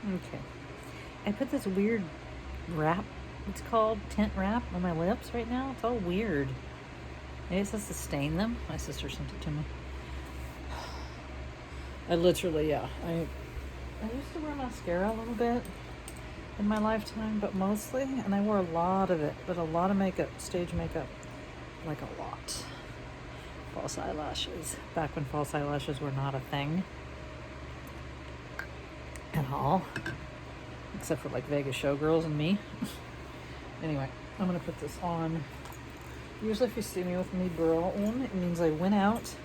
Okay. I put this weird wrap, it's called tint wrap, on my lips right now. It's all weird. Maybe it says to stain them. My sister sent it to me. I literally, yeah. I used to wear mascara a little bit in my lifetime, but mostly, and I wore a lot of it, but a lot of makeup, stage makeup, like a lot. False eyelashes, back when false eyelashes were not a thing at all, except for like Vegas showgirls and me. Anyway, I'm gonna put this on. Usually if you see me with my bra on, it means I went out.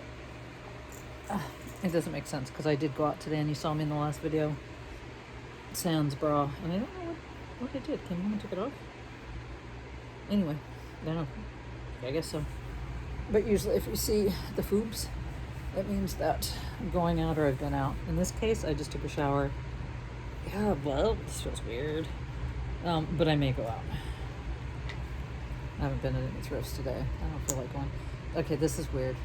It doesn't make sense because I did go out today and you saw me in the last video. Sans bra, and I don't know what I did. Came home and took it off. Anyway, I don't know. I guess so. But usually if you see the foobs, that means that I'm going out or I've been out. In this case, I just took a shower. Yeah, well, this feels weird. But I may go out. I haven't been at any thrifts today. I don't feel like going. Okay, this is weird.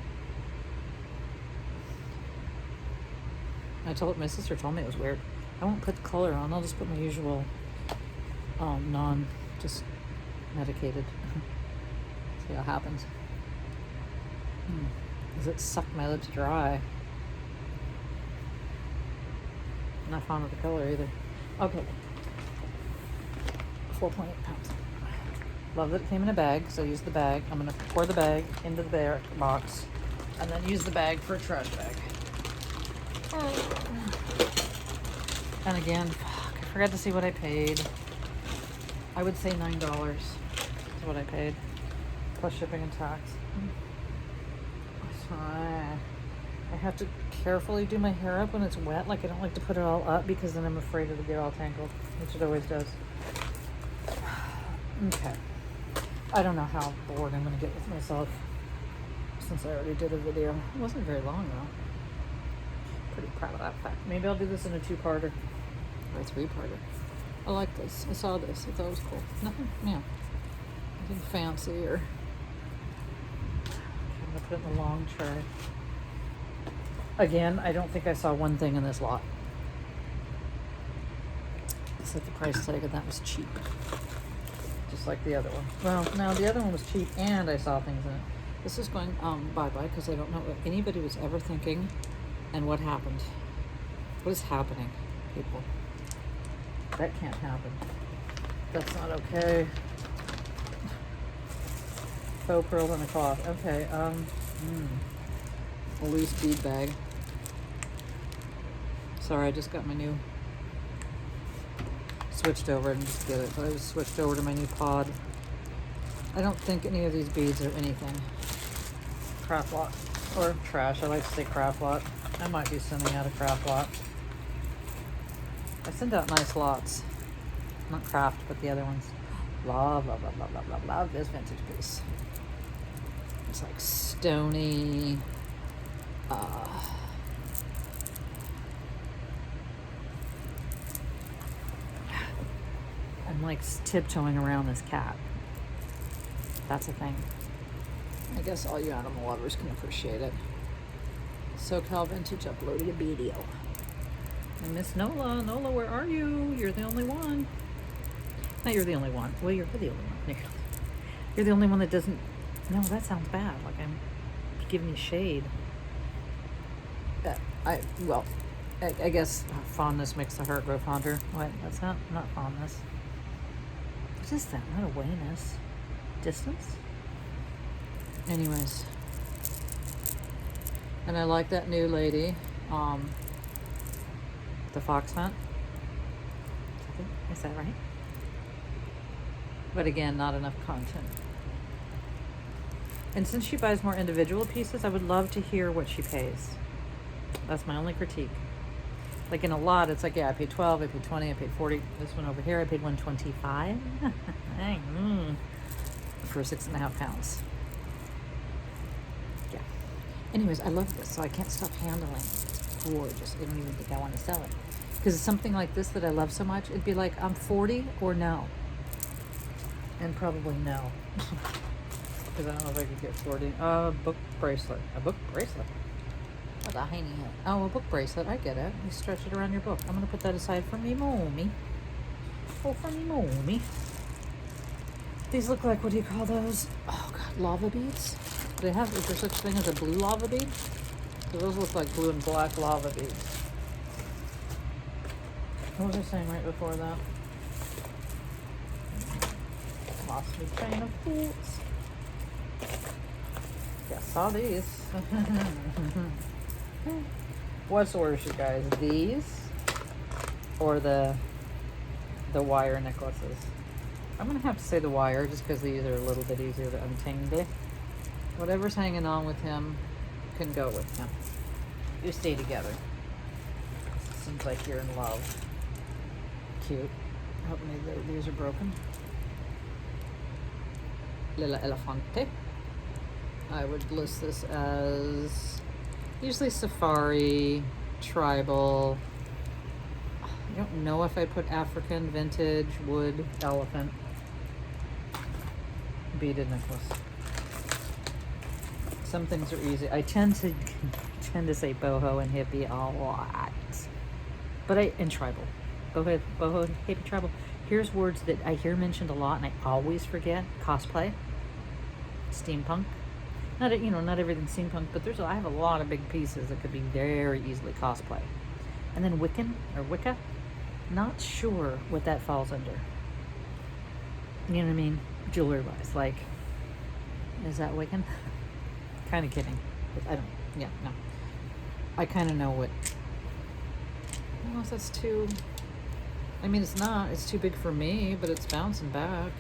My sister told me it was weird. I won't put the color on. I'll just put my usual, just medicated. See how it happens. Does it suck my lips dry? I'm not fond of the color either. Okay. 4.8 pounds. Love that it came in a bag, so I used the bag. I'm going to pour the bag into the box and then use the bag for a trash bag. And again, I forgot to see what I paid. I would say $9 is what I paid, plus shipping and tax. I have to carefully do my hair up when it's wet. Like, I don't like to put it all up because then I'm afraid it'll get all tangled, which it always does. Okay. I don't know how bored I'm going to get with myself since I already did a video. It wasn't very long, though. Pretty proud of that fact. Maybe I'll do this in a 2-parter or a 3-parter. I like this. I saw this. I thought it was cool. Nothing, yeah. Nothing fancy or... I'm going to put it in the long tray. Again, I don't think I saw one thing in this lot. Except the price tag, and that was cheap. Just like the other one. Well, no, the other one was cheap and I saw things in it. This is going bye-bye because I don't know what anybody was ever thinking and what happened. What is happening, people? That can't happen. That's not okay. Faux pearls in a cloth. Okay, a loose bead bag. Sorry, I just got my new... Switched over and just get it, but I just switched over to my new pod. I don't think any of these beads are anything. Craft lot. Or trash. I like to say craft lot. I might be sending out a craft lot. I send out nice lots. Not craft, but the other ones. Love this vintage piece. It's like stony. I'm like tiptoeing around this cat. That's a thing. I guess all you animal lovers can appreciate it. SoCal Vintage uploaded a video. And Miss Nola, where are you? You're the only one. No, you're the only one. Well, you're the only one. You're the only one that doesn't... No, that sounds bad. Like I'm giving you shade. I guess fondness makes the heart grow fonder. What? That's not fondness. What is that? Not awareness. Distance? Anyways. And I like that new lady. The fox hunt. Is that right? But again, not enough content. And since she buys more individual pieces, I would love to hear what she pays. That's my only critique. Like in a lot, it's like, yeah, I paid 12, I paid 20, I paid 40. This one over here, I paid 125 for 6.5 pounds. Yeah. Anyways, I love this, so I can't stop handling it. It's gorgeous. I don't even think I want to sell it. Because it's something like this that I love so much, it'd be like, I'm 40 or no. And probably no. Because I don't know if I could get 40. A book bracelet. What a tiny head. Oh, a book bracelet. I get it. You stretch it around your book. I'm going to put that aside for me mommy. Oh, for me mommy. These look like, what do you call those? Oh, God, lava beads? Is there such thing as a blue lava bead? So those look like blue and black lava beads. What was I saying right before that? Lost me train of thoughts. Yeah, saw these. What's worse, you guys? These or the wire necklaces? I'm gonna have to say the wire just because these are a little bit easier to untangle. Whatever's hanging on with him can go with him. You stay together. Seems like you're in love. Cute. Hope these are broken. Lilla Elefante. I would list this as usually safari, tribal. I don't know if I put African, vintage, wood, elephant, beaded necklace. Some things are easy. I tend to say boho and hippie a lot, but and tribal, boho, hippie, tribal. Here's words that I hear mentioned a lot, and I always forget: cosplay, steampunk. Not everything's steampunk, but I have a lot of big pieces that could be very easily cosplay. And then Wiccan or Wicca. Not sure what that falls under. You know what I mean? Jewelry wise, like, is that Wiccan? Kind of kidding. No. I kind of know what. I don't know if that's too. I mean, it's not. It's too big for me, but it's bouncing back.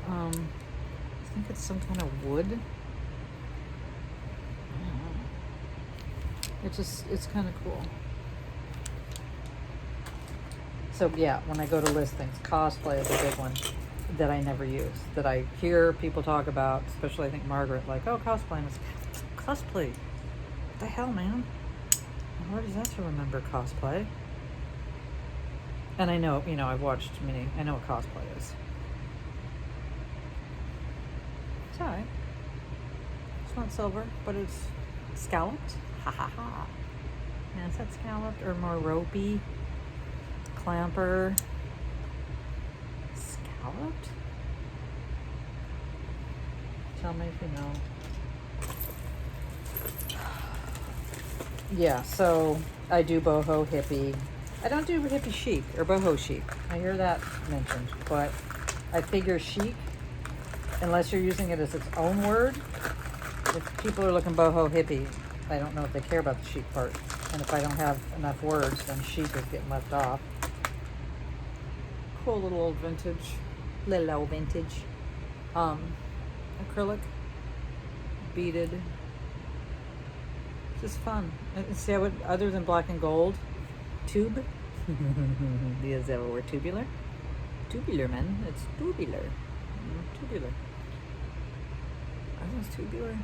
I think it's some kind of wood. I don't know. It's kind of cool. So yeah, when I go to list things, cosplay is a big one that I never use, that I hear people talk about, especially I think Margaret, like, oh, cosplay. And it's cosplay. What the hell, man? How hard is that to remember cosplay? And I know, I've watched many, I know what cosplay is. It's alright. It's not silver, but it's scalloped. Ha ha ha. Yeah, is that scalloped or more ropey? Clamper. Scalloped? Tell me if you know. Yeah, so I do boho hippie. I don't do hippie chic or boho chic. I hear that mentioned, but I figure chic, unless you're using it as its own word, if people are looking boho hippie, I don't know if they care about the chic part. And if I don't have enough words, then chic is getting left off. Cool little old vintage. Acrylic. Beaded. Just fun. And see, I would, other than black and gold, tube. Is that what we're tubular? Tubular, man. It's tubular. Tubular. I think it's tubular.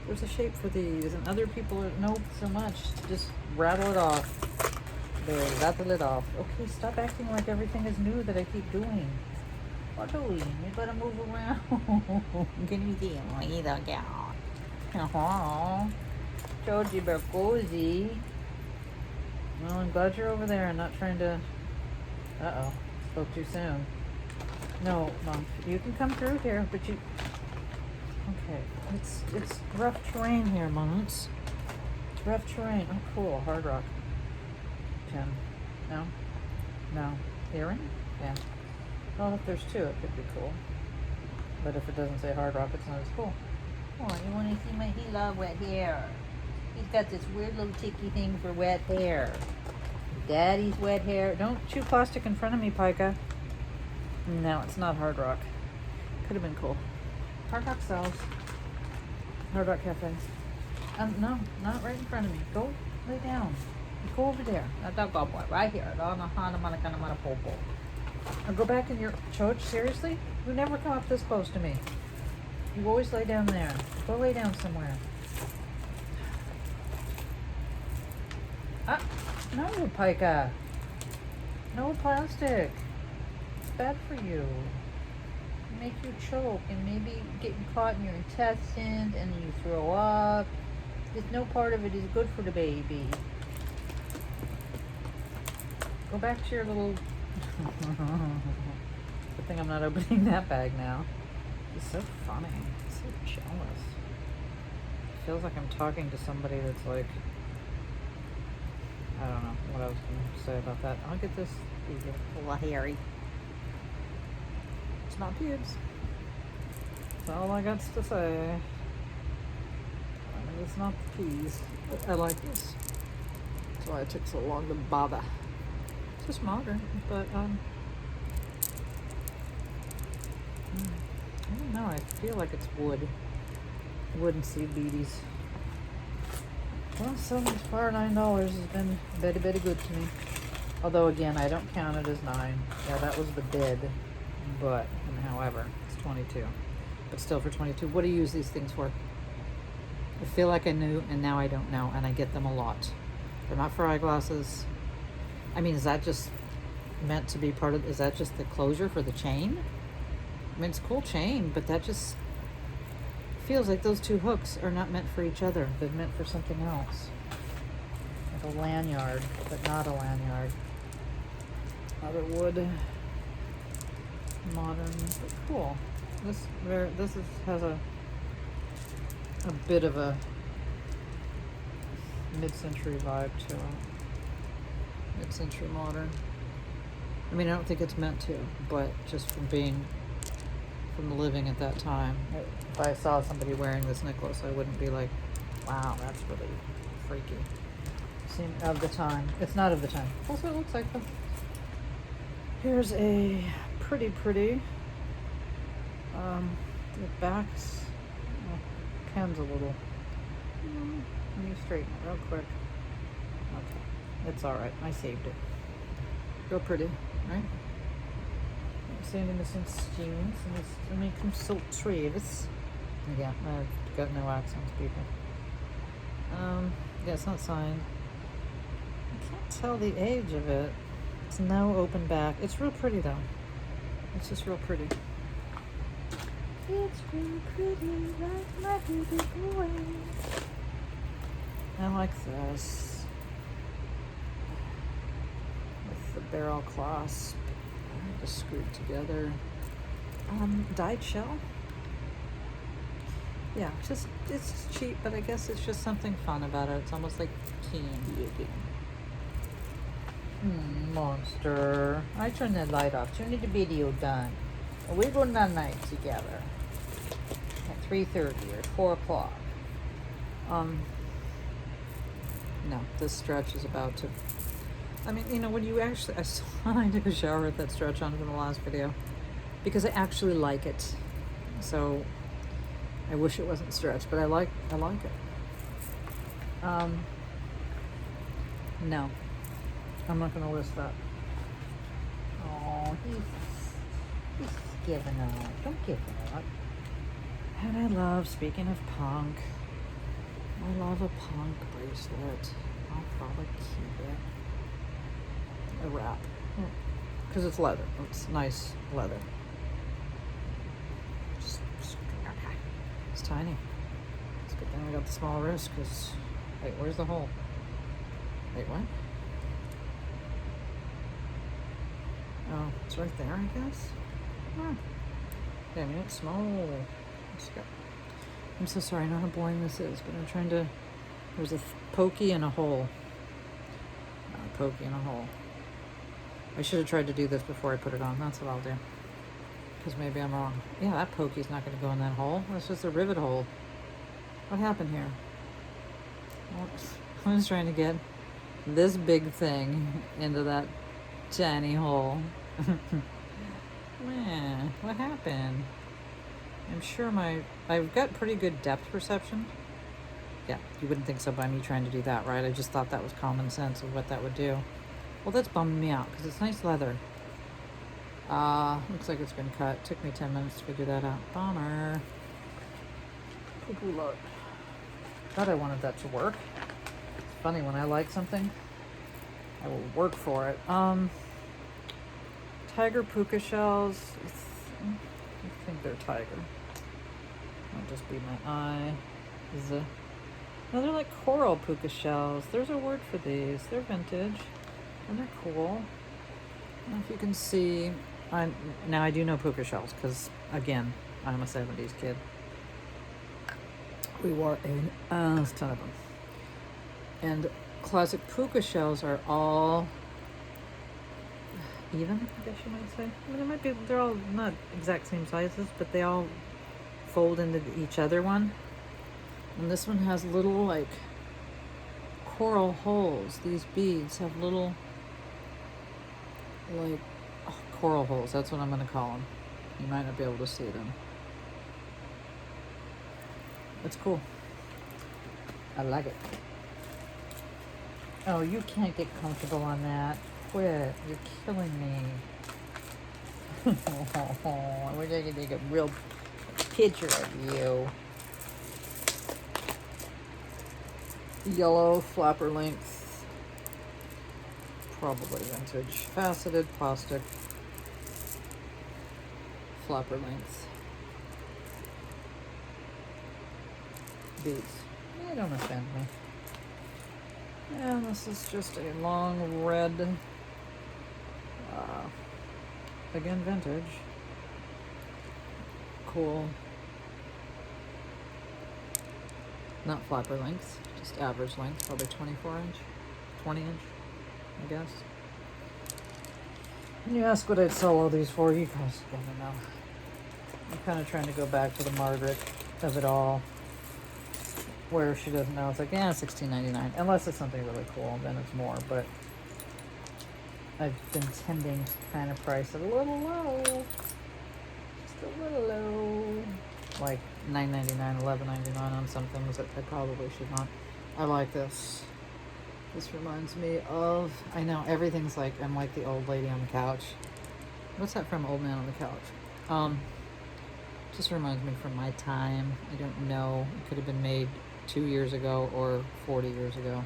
There's a shape for these, and other people know so much. Just rattle it off. There, rattle it off. Okay, stop acting like everything is new that I keep doing. What are doing? You gotta move around. Can you see me? The gal. Told you about cozy. Well, I'm glad you're over there and not trying to. Uh-oh, spoke too soon. No, Mom, you can come through here, but you. Okay, it's rough terrain here, Mom. It's rough terrain. Oh, cool, hard rock. Pin. No. Earring? Yeah. Well, if there's two, it could be cool. But if it doesn't say hard rock, it's not as cool. Oh, you want to see he loves wet hair. He's got this weird little ticky thing for wet hair. Daddy's wet hair. Don't chew plastic in front of me, Pika. No, it's not hard rock. Could have been cool. Hard rock sells. Hard rock cafe. No, not right in front of me. Go lay down. Go over there. That dog boy, right here. I'll go back in your church. Seriously? You never come up this close to me. You always lay down there. Go lay down somewhere. No, Pika. No plastic. It's bad for you. It makes you choke and maybe get caught in your intestines and then you throw up. There's no part of it is good for the baby. Go back to your little... Good thing I'm not opening that bag now. It's so funny. I'm so jealous. It feels like I'm talking to somebody that's like... I don't know what I was going to say about that. I'll get this. It's a little hairy. It's not pubes. That's all I got to say. I mean, it's not the peas. But I like this. That's why it took so long to bother. It's just modern, but I don't know. I feel like it's wood. Wood and seed beaties. Well, so far $9 has been very, very good to me. Although again, I don't count it as 9. Yeah, that was the bid, but however, it's 22. But still, for 22, what do you use these things for? I feel like I knew, and now I don't know, and I get them a lot. They're not for eyeglasses. I mean, is that just meant to be part of? Is that just the closure for the chain? I mean, it's a cool chain, but that just feels like those two hooks are not meant for each other. They're meant for something else. Like a lanyard, but not a lanyard. Other wood. Modern, but cool. This has a bit of a mid-century vibe to it. Mid-century modern. I mean, I don't think it's meant to, but just from living at that time, if I saw somebody wearing this necklace, I wouldn't be like, wow, that's really freaky. Seem of the time. It's not of the time. That's what it looks like, though. Here's a pretty, the back's pen's a little, let me straighten it real quick. Okay, it's alright, I saved it. Real pretty, right? Sending this in students, and it's to make them sultries. Yeah, I've got no accents, people. Yeah, it's not signed. I can't tell the age of it. It's no open back. It's real pretty though. It's just real pretty. It's real pretty, like my baby boy. I like this. With the barrel clasp. Just screwed together. Dyed shell. Yeah, it's just cheap, but I guess it's just something fun about it. It's almost like candy again. Monster. I turned the light off. Turn the video done. We're going on night together at 3:30 or 4 o'clock. No, this stretch is about to. I mean, you know, when you actually, I took a shower with that stretch on from the last video because I actually like it. So I wish it wasn't stretched, but I like it. No, I'm not gonna list that. Oh, he's giving up. Don't give up. And I love, speaking of punk, I love a punk bracelet. I'll probably keep it. A wrap, because it's leather. It's nice leather. It's tiny. It's a good thing I got the small wrist, because wait, where's the hole? Wait, what? Oh, it's right there, I guess. Yeah, I mean, it's small. I'm so sorry, I know how boring this is, but I'm trying to. There's a pokey and a hole. A pokey and a hole. I should have tried to do this before I put it on. That's what I'll do. Because maybe I'm wrong. Yeah, that pokey's not going to go in that hole. That's just a rivet hole. What happened here? I was trying to get this big thing into that tiny hole. Man, what happened? I'm sure I've got pretty good depth perception. Yeah, you wouldn't think so by me trying to do that, right? I just thought that was common sense of what that would do. Well, that's bumming me out because it's nice leather. Looks like it's been cut. Took me 10 minutes to figure that out. Bummer. Poo-poo look. Thought I wanted that to work. It's funny, when I like something, I will work for it. Tiger puka shells. I think they're tiger. Might just be my eye. Now they're like coral puka shells. There's a word for these. They're vintage and they're cool. I don't know if you can see. Now I do know puka shells because, again, I'm a 70s kid. We wore a ton of them. And classic puka shells are all even, I guess you might say. I mean, they're all not exact same sizes, but they all fold into each other one. And this one has little, like, coral holes. These beads have little, like, coral holes. That's what I'm going to call them. You might not be able to see them. It's cool. I like it. Oh, you can't get comfortable on that. Quit. You're killing me. I wish I could take a real picture of you. Yellow flapper length. Probably vintage. Faceted plastic. Flapper length. Beads. They don't offend me. And this is just a long red, again vintage, cool, not flapper length, just average length, probably 24 inch, 20 inch, I guess. And you ask what I'd sell all these for, you guys don't know. I'm kind of trying to go back to the Margaret of it all, where she doesn't know. It's like, yeah, $16.99. Unless it's something really cool, then it's more. But I've been tending to kind of price it a little low. Just a little low. Like $9.99, $11.99 on some things that I probably should not. I like this. This reminds me of, I know, everything's like, I'm like the old lady on the couch. What's that from, Old Man on the Couch? Just reminds me from my time. I don't know. It could have been made 2 years ago or 40 years ago,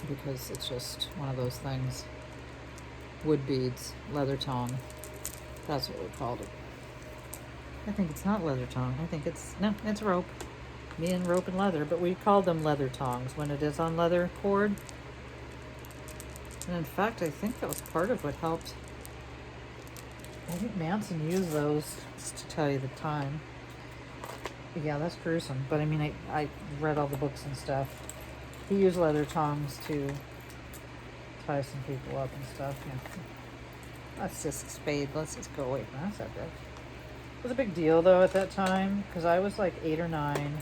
because it's just one of those things. Wood beads, leather tongue. That's what we called it. I think it's not leather tongue. I think it's rope. Me and rope and leather, but we called them leather tongs when it is on leather cord. And in fact, I think that was part of what helped. I think Manson used those, just to tell you the time. Yeah, that's gruesome. But I mean, I read all the books and stuff. He used leather tongs to tie some people up and stuff. Yeah. That's just spade. Let's just go away from that subject. It was a big deal though at that time, because I was like 8 or 9,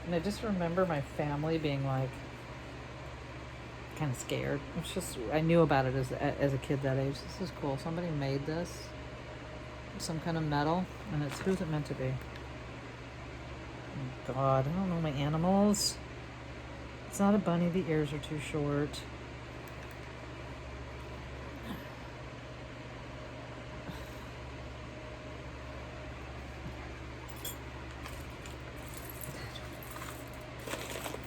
and I just remember my family being like kind of scared. It's just, I knew about it as a kid that age. This is cool. Somebody made this, some kind of metal, and it's, who's it meant to be? Oh God, I don't know my animals. It's not a bunny. The ears are too short.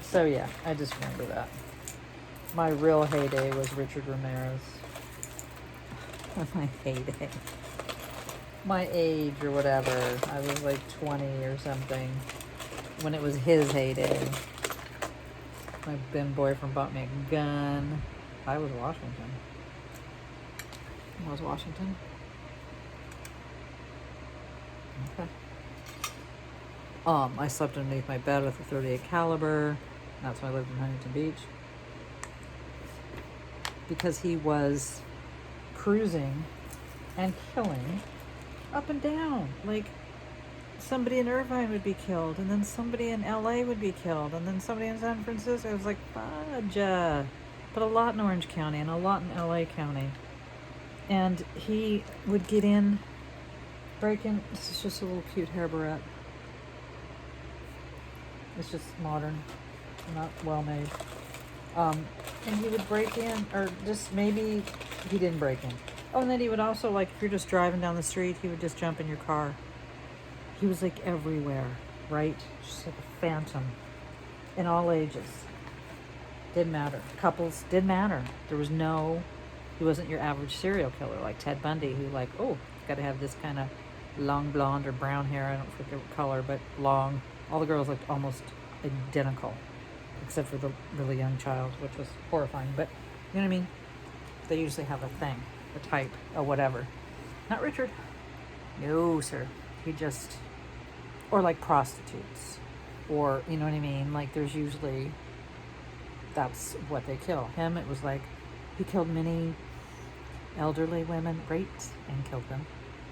So yeah, I just remember that. My real heyday was Richard Ramirez. My heyday. My age or whatever. I was like 20 or something when it was his heyday. My then boyfriend bought me a gun. I was Washington. Was Washington? Okay. I slept underneath my bed with a .38 caliber. That's why I lived in Huntington Beach. Because he was cruising and killing up and down. Like, somebody in Irvine would be killed, and then somebody in LA would be killed, and then somebody in San Francisco. It was like, fudge. But a lot in Orange County and a lot in LA County. And he would get in, break in. This is just a little cute hair barrette. It's just modern, not well made. And he would break in, or just maybe he didn't break in. Oh, and then he would also, like, if you're just driving down the street, he would just jump in your car. He was like everywhere, right? Just like a phantom in all ages. Didn't matter. Couples, didn't matter. There was no, he wasn't your average serial killer like Ted Bundy, who like, oh, got to have this kind of long blonde or brown hair. I don't forget what color, but long. All the girls looked almost identical, except for the really young child, which was horrifying. But you know what I mean? They usually have a thing, a type, or whatever. Not Richard. No, sir. He just, or like prostitutes, or you know what I mean? Like there's usually, that's what they kill. Him, it was like he killed many elderly women, raped and killed them.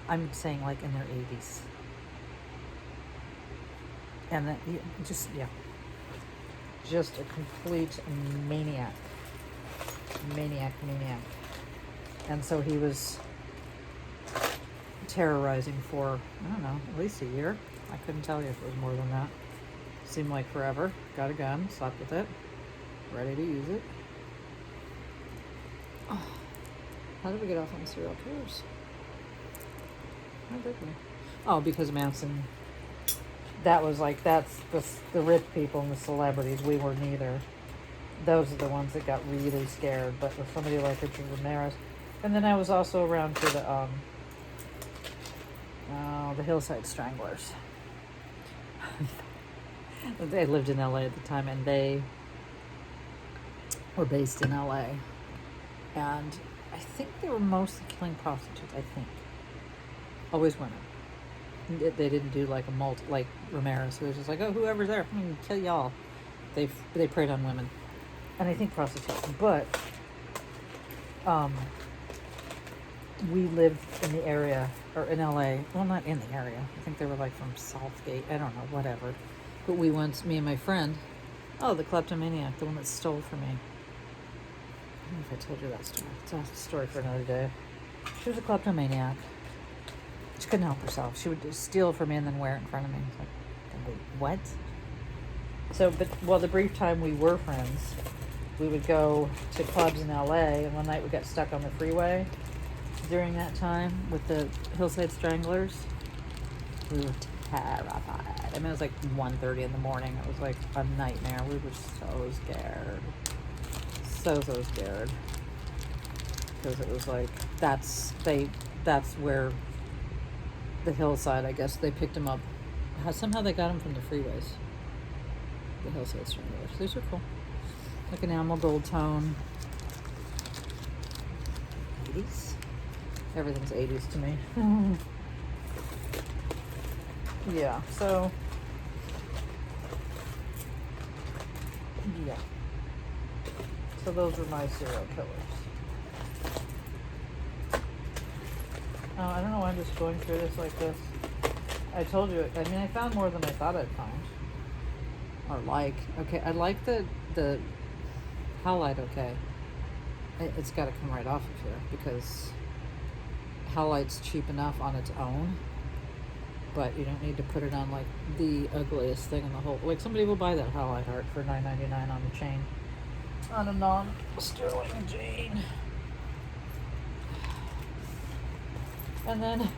I'm saying like in their 80s. And then just a complete maniac. And so he was terrorizing for, I don't know, at least a year. I couldn't tell you if it was more than that. Seemed like forever. Got a gun, slept with it, ready to use it. Oh, how did we get off on serial killers? How did we? Oh, because Manson, that was like, that's the rich people and the celebrities. We were neither. Those are the ones that got really scared. But with somebody like Richard Ramirez, and then I was also around for the Hillside Stranglers. They lived in LA at the time, and they were based in LA. And I think they were mostly killing prostitutes. I think always women. They didn't do like like Ramirez, who was just like, oh, whoever's there, I'm gonna kill y'all. They preyed on women, and I think prostitutes. But we lived in the area, or in LA. Well, not in the area. I think they were like from Southgate. I don't know, whatever. But we once, me and my friend, the kleptomaniac, the one that stole from me. I don't know if I told you that story. It's a story for another day. She was a kleptomaniac. She couldn't help herself. She would just steal from me and then wear it in front of me. It's like, wait, what? So, the brief time we were friends, we would go to clubs in LA, and one night we got stuck on the freeway during that time with the Hillside Stranglers. We were terrified. I mean, it was like 1:30 in the morning. It was like a nightmare. We were so scared. So scared. Because it was like, that's where the Hillside, I guess, they picked him up. Somehow they got him from the freeways. The Hillside Stranglers. These are cool. Like an enamel gold tone. 80s? Everything's 80s to me. Yeah, so yeah. So those were my serial killers. I don't know why I'm just going through this like this. I told you, I mean, I found more than I thought I'd find. Or like. Okay, I like the halide, okay. It's got to come right off of here because halide's cheap enough on its own. But you don't need to put it on like the ugliest thing in the whole. Like somebody will buy that halide heart for $9.99 on a chain, on a non-sterling chain. And then,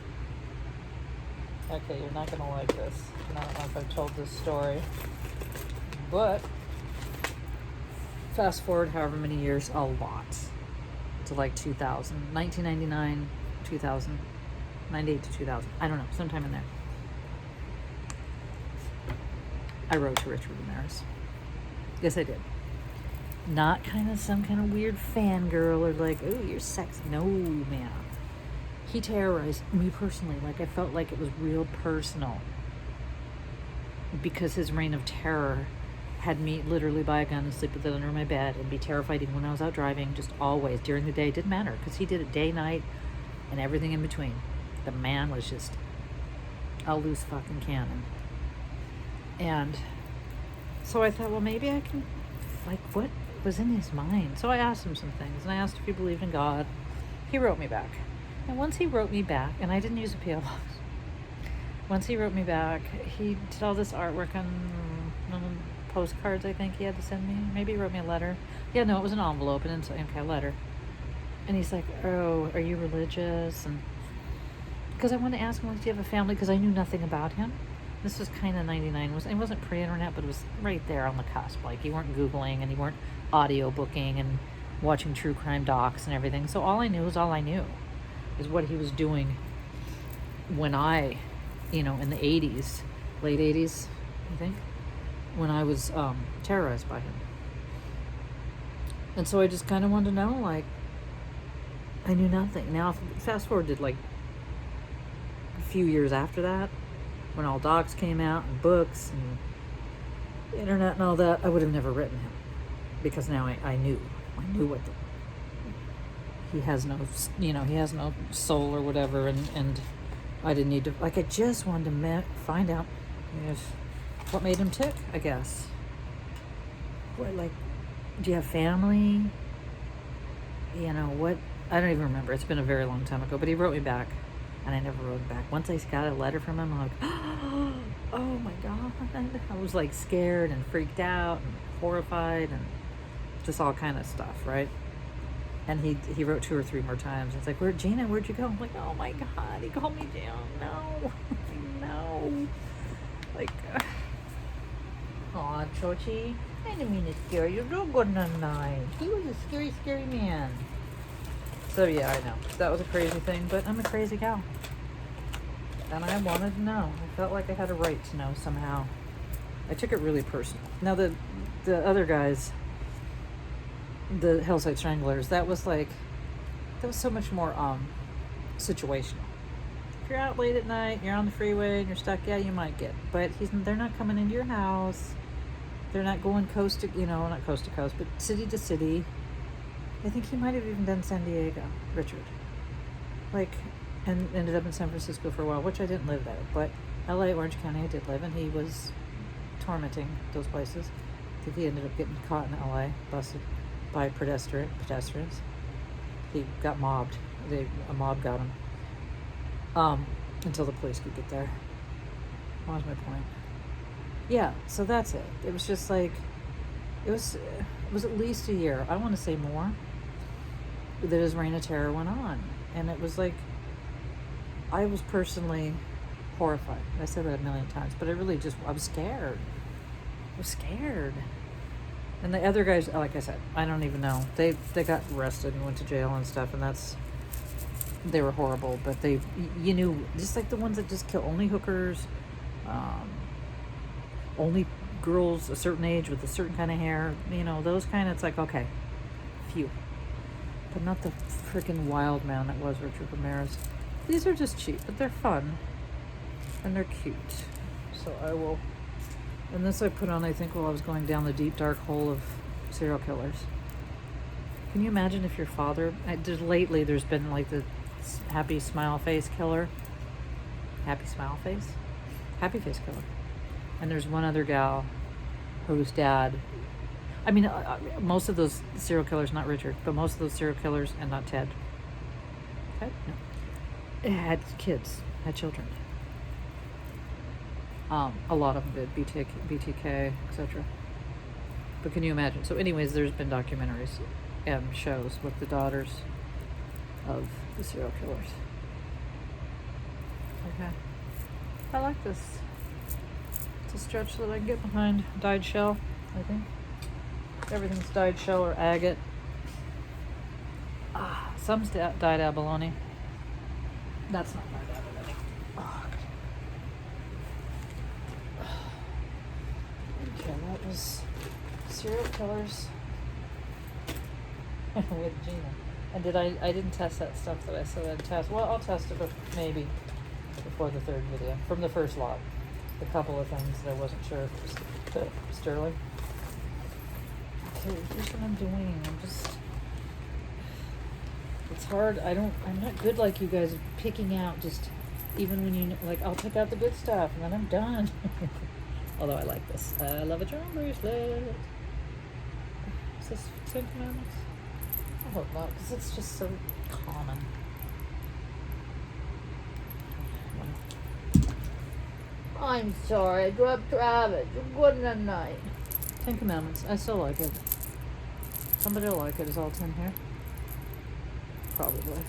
okay, you're not gonna like this. I don't know if I've told this story, but fast forward however many years, a lot, to like 2000, 1999, 2000, 98 to 2000. I don't know, sometime in there. I wrote to Richard Ramirez. Yes, I did. Not kind of some kind of weird fangirl or like, oh, you're sexy. No, man. He terrorized me personally. Like, I felt like it was real personal. Because his reign of terror had me literally buy a gun and sleep with it under my bed and be terrified even when I was out driving, just always. During the day, it didn't matter. Because he did it day, night, and everything in between. The man was just a loose fucking cannon. And so I thought, well, maybe I can, like, what was in his mind? So I asked him some things, and I asked if he believed in God. He wrote me back. And once he wrote me back, and I didn't use a P.O. box. Once he wrote me back, he did all this artwork on postcards, I think he had to send me. Maybe he wrote me a letter. Yeah, no, it was an envelope, and it's a letter. And he's like, oh, are you religious? And because I wanted to ask him, do you have a family? Because I knew nothing about him. This was kind of 99. It wasn't pre-internet, but it was right there on the cusp. Like, you weren't Googling, and you weren't audio booking and watching true crime docs and everything. So all I knew is all I knew. Is what he was doing when I, in the 80s, late 80s, I think. when I was terrorized by him. And so I just kind of wanted to know, like, I knew nothing. Now, fast forward to like a few years after that, when all docs came out and books and the internet and all that, I would have never written him, because now I knew what he has no, he has no soul or whatever, and I didn't need to, like, I just wanted to find out what made him tick, I guess. What, like, do you have family? What? I don't even remember. It's been a very long time ago, but he wrote me back, and I never wrote him back. Once I got a letter from him, I'm like, oh my God. I was like scared and freaked out and horrified and just all kind of stuff, right? And he wrote 2 or 3 more times. It's like, Gina, where'd you go? I'm like, oh my God, he called me down. No. No. Like, aw, Chochi, I didn't mean to scare you. You're good in the night. He was a scary, scary man. So yeah, I know. That was a crazy thing, but I'm a crazy gal. And I wanted to know. I felt like I had a right to know somehow. I took it really personal. Now the other guys, the Hellside Stranglers, that was so much more situational. If you're out late at night, you're on the freeway and you're stuck, yeah, you might get. But they're not coming into your house. They're not going coast to, not coast to coast, but city to city. I think he might have even done San Diego, Richard. And ended up in San Francisco for a while, which I didn't live there. But LA, Orange County, I did live, and he was tormenting those places. I think he ended up getting caught in LA, busted by pedestrians. He got mobbed. A mob got him. Until the police could get there. What was my point? Yeah, so that's it. It was just like, it was at least a year. I want to say more. That his reign of terror went on. And it was like, I was personally horrified. I said that a million times, but I was scared. I was scared. And the other guys, like I said, I don't even know. They got arrested and went to jail and stuff, and they were horrible, but you knew, just like the ones that just kill only hookers, only girls a certain age with a certain kind of hair, those kind of, it's like, okay, phew. But not the freaking wild man that was Richard Ramirez. These are just cheap, but they're fun, and they're cute. So I will, and this I put on, I think, while I was going down the deep, dark hole of serial killers. Can you imagine if your father, lately there's been like the happy smile face killer. Happy smile face? Happy face killer. And there's one other gal whose dad, most of those serial killers, not Richard, but most of those serial killers, and not Ted. Ted? No. Had kids, had children. A lot of them did, BTK, etc. But can you imagine? So anyways, there's been documentaries and shows with the daughters of the serial killers. Okay. I like this. It's a stretch that I can get behind. Dyed shell, I think. Everything's dyed shell or agate. Some's dyed abalone. That's not dyed abalone. Okay, that was serial killers with Gina. And I didn't test that stuff that I said I'd test. Well, I'll test it maybe before the 3rd video. From the first lot. A couple of things that I wasn't sure if it was sterling. Okay, here's what I'm doing. It's hard. I'm not good like you guys, picking out just, even when you, like, I'll pick out the good stuff and then I'm done. Although I like this. I love a charm bracelet. Is this 10 commandments? I hope not, because it's just so common. I'm sorry, I dropped Travis. You're good in the night. 10 commandments. I still like it. Somebody will like it. Is all 10 here? Probably.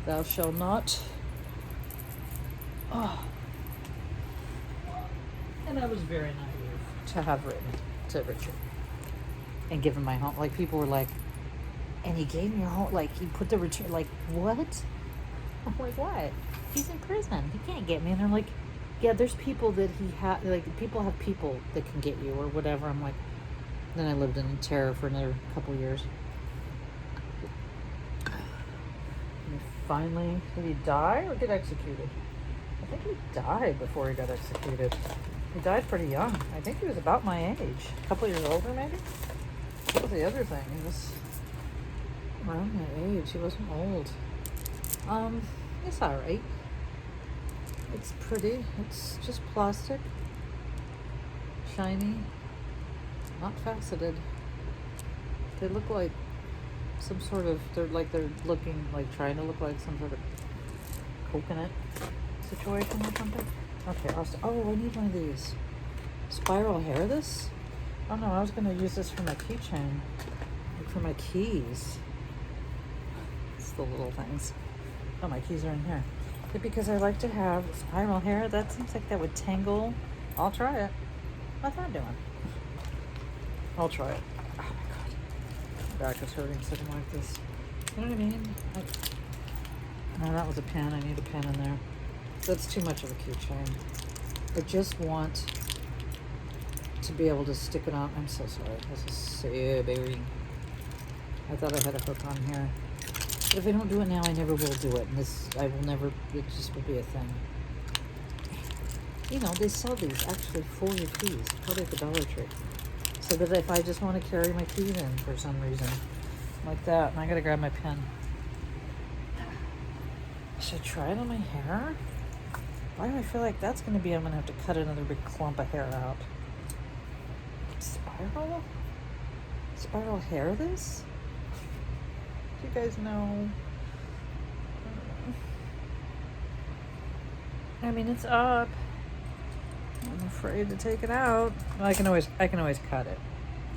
Thou shalt not. Oh. And I was very naive to have written to Richard and given my home. Like, people were like, and he gave me your home. Like, he put the return. Like, what? I'm like, what? He's in prison. He can't get me. And they're like, yeah, there's people that like, people have people that can get you or whatever. I'm like, then I lived in terror for another couple years. And finally, did he die or get executed? I think he died before he got executed. He died pretty young. I think he was about my age. A couple years older, maybe? What was the other thing? He was around my age. He wasn't old. It's alright. It's pretty. It's just plastic. Shiny. Not faceted. They look like some sort of, they're looking, like trying to look like some sort of coconut situation or something. Okay, oh, I need one of these. Spiral hair this? Oh no, I was going to use this for my keychain. Like for my keys. It's the little things. Oh, my keys are in here. But because I like to have spiral hair, that seems like that would tangle. I'll try it. What's that doing? I'll try it. Oh my god. My back is hurting sitting like this. You know what I mean? No, that was a pen. I need a pen in there. That's too much of a keychain. I just want to be able to stick it on. I'm so sorry. This is so boring. I thought I had a hook on here. But if I don't do it now, I never will do it. And it just will be a thing. You know, they sell these actually for your keys, probably at the Dollar Tree. So that if I just want to carry my keys in for some reason, like that, and I gotta grab my pen. Should I try it on my hair? Why do I feel like that's gonna be, I'm gonna have to cut another big clump of hair out. Spiral? Spiral hair this? Do you guys know? I mean, it's up. I'm afraid to take it out. Well, I can always cut it.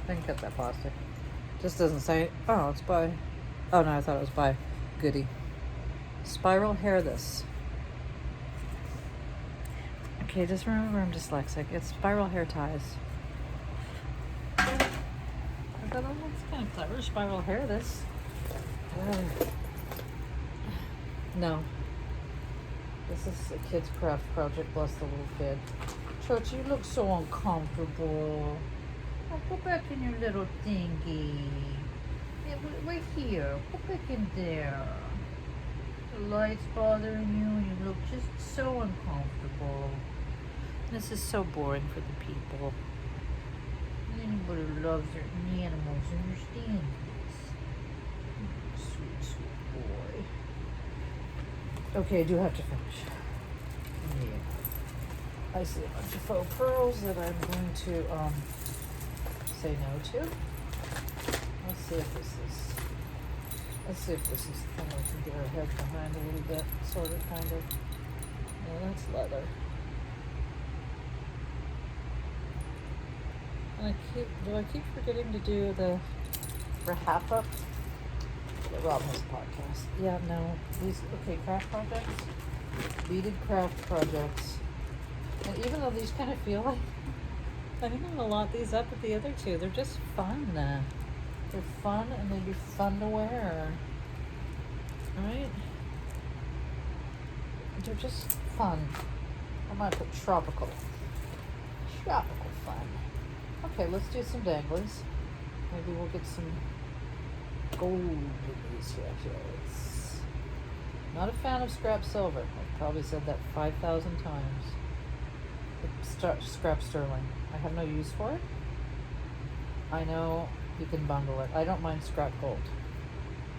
I can cut that plastic. Just doesn't say. Oh, it's by. Oh no, I thought it was by Goody. Spiral hair this. Okay, just remember I'm dyslexic. It's spiral hair ties. I thought that looks kind of clever. Spiral hair this. No. This is a kid's craft project. Bless the little kid. Church, you look so uncomfortable. Oh, go back in your little thingy. Yeah, right here. Go back in there. The light's bothering you. You look just so uncomfortable. This is so boring for the people. Anybody who loves their animals understands this. Sweet, sweet boy. Okay, I do have to finish. Yeah. I see a bunch of faux pearls that I'm going to say no to. Let's see if this is the thing we can get our head behind a little bit, sort of, kind of. Yeah, that's leather. And do I keep forgetting to do the wrap up? Rob has a podcast. Yeah, no. Craft projects. Beaded craft projects. And even though these kind of feel like, I think I'm going to lot these up with the other two. They're just fun. They're fun and they'd be fun to wear. Right? They're just fun. I might put tropical. Tropical fun. Okay, let's do some danglies. Maybe we'll get some gold in these here. Not a fan of scrap silver. I've probably said that 5,000 times. Scrap sterling. I have no use for it. I know you can bundle it. I don't mind scrap gold,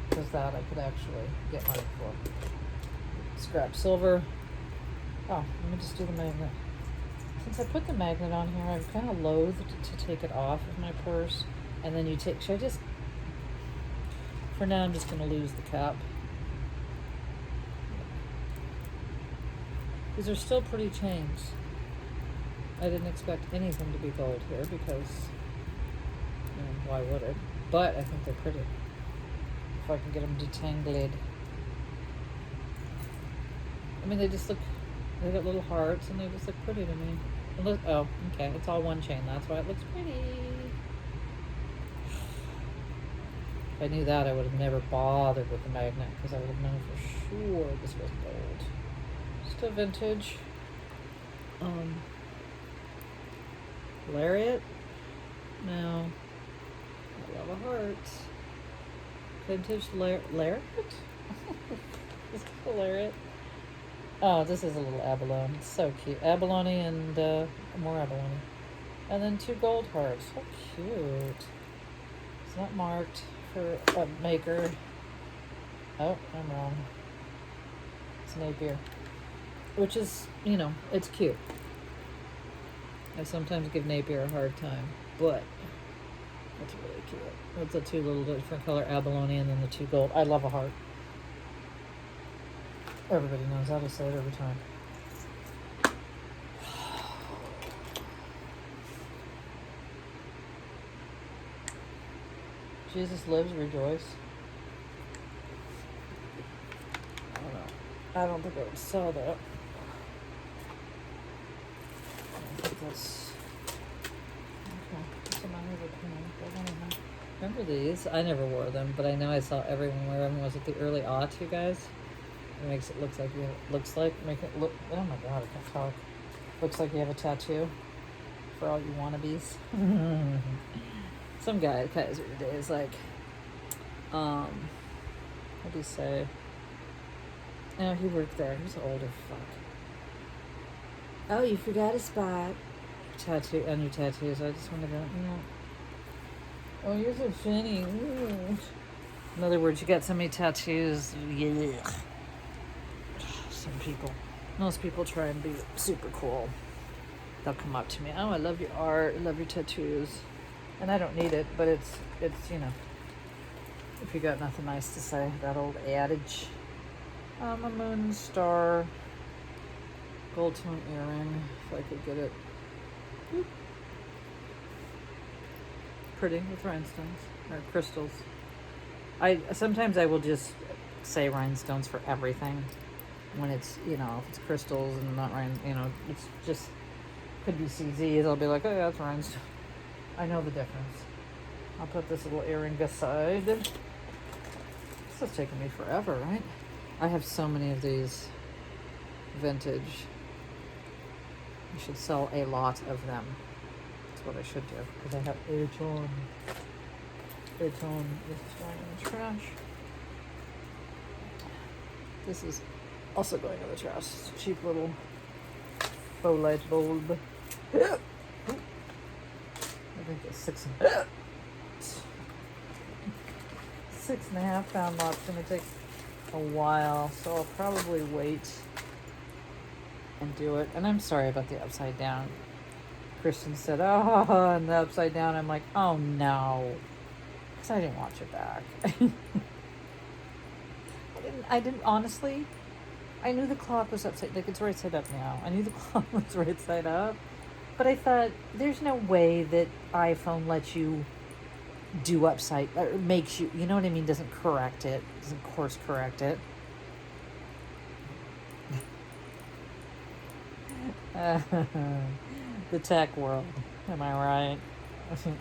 because that I could actually get money for. Scrap silver. Oh, let me just do the magnet. Since I put the magnet on here, I'm kind of loath to take it off of my purse. And then should I just, for now I'm just going to lose the cap. These are still pretty chains. I didn't expect anything to be gold here because, why would it? But I think they're pretty. If I can get them detangled. I mean, they got little hearts and they just look pretty to me. Oh, okay, it's all one chain. That's why it looks pretty. If I knew that, I would have never bothered with the magnet because I would have known for sure this was gold. Still vintage. Lariat? No. I love a heart. Vintage Lariat? Is it a Lariat? Oh, this is a little abalone. It's so cute. Abalone and more abalone. And then 2 gold hearts. So cute. It's not marked for a maker. Oh, I'm wrong. It's Napier. Which is, you know, it's cute. I sometimes give Napier a hard time, but it's really cute. With the 2 little different color abalone and then the 2 gold. I love a heart. Everybody knows how to say it every time. Jesus lives, rejoice. I don't know. I don't think I would sell that. I think that's okay. That's a minor. Remember these? I never wore them, but I know I saw everyone wear them. Was it the early aughts, you guys? It makes it look like you. Make it look. Oh my god, I can't talk. Looks like you have a tattoo. For all you wannabes. Some guy Kaiser today is like, what do you say? Oh, he worked there. He's old as fuck. Oh, you forgot a spot. Tattoo on your tattoos. I just want to go. Oh, you're so funny. Ooh. In other words, you got so many tattoos. Yeah. Some people, most people try and be super cool. They'll come up to me. Oh, I love your art. I love your tattoos. And I don't need it, but it's you know, if you got nothing nice to say, that old adage. A moon star, gold tone earring, if I could get it. Whoop. Pretty with rhinestones or crystals. Sometimes I will just say rhinestones for everything when it's, you know, if it's crystals and not you know, it's just could be CZs. I'll be like, oh yeah, that's rhinestone. I know the difference. I'll put this little earring aside. This is taking me forever, right? I have so many of these vintage. I should sell a lot of them. That's what I should do. Because I have a ton. A ton. This is going in the trash. This is also going in the trash. It's a cheap little faux light bulb. I think it's 6.5 pound lot's gonna take a while, so I'll probably wait and do it. And I'm sorry about the upside down. Kristen said, oh, and the upside down. I'm like, oh no, because I didn't watch it back. I didn't honestly. I knew the clock was upside, like it's right side up now. I knew the clock was right side up. But I thought, there's no way that iPhone lets you do upside, or makes you, you know what I mean, doesn't correct it, doesn't course correct it. The tech world, am I right?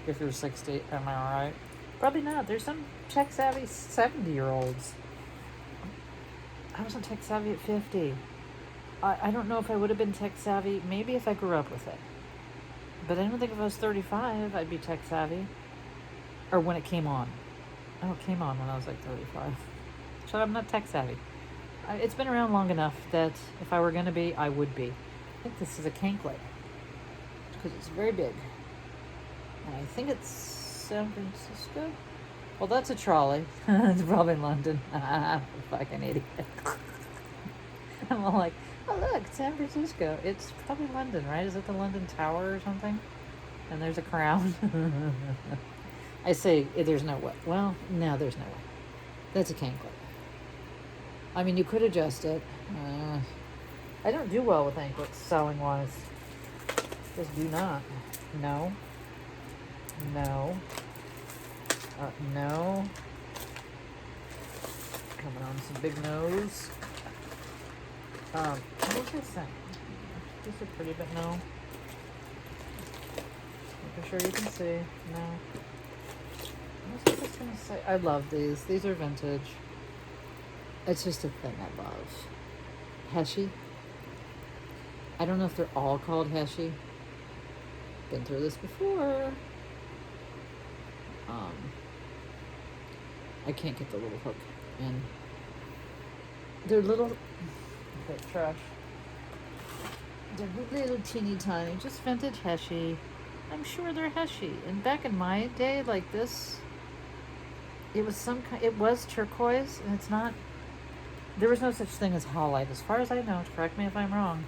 If you're 60, am I right? Probably not. There's some tech savvy 70-year-olds. I wasn't tech savvy at 50. I don't know if I would have been tech savvy, maybe if I grew up with it. But I don't think if I was 35, I'd be tech savvy. Or when it came on. Oh, it came on when I was like 35. So I'm not tech savvy. It's been around long enough that if I were going to be, I would be. I think this is a canklet. Because it's very big. And I think it's San Francisco. Well, that's a trolley. It's probably London. Fucking idiot. I'm all like, oh look, San Francisco. It's probably London, right? Is it the London Tower or something? And there's a crown. I say, there's no way. Well, no, there's no way. That's a canklet. I mean, you could adjust it. I don't do well with anklets, selling wise. Just do not. No. No. No. Coming on some big nose. What was I saying? These are pretty, but no. Making sure you can see. No. What was I just gonna say? I love these. These are vintage. It's just a thing I love. Heshy. I don't know if they're all called Heshi. Been through this before. I can't get the little hook in. They're little. Okay, trash. They're little teeny tiny, just vintage Heshi. I'm sure they're Heshi. And back in my day, like this, it was some kind. It was turquoise, and it's not. There was no such thing as howlite, as far as I know. Correct me if I'm wrong.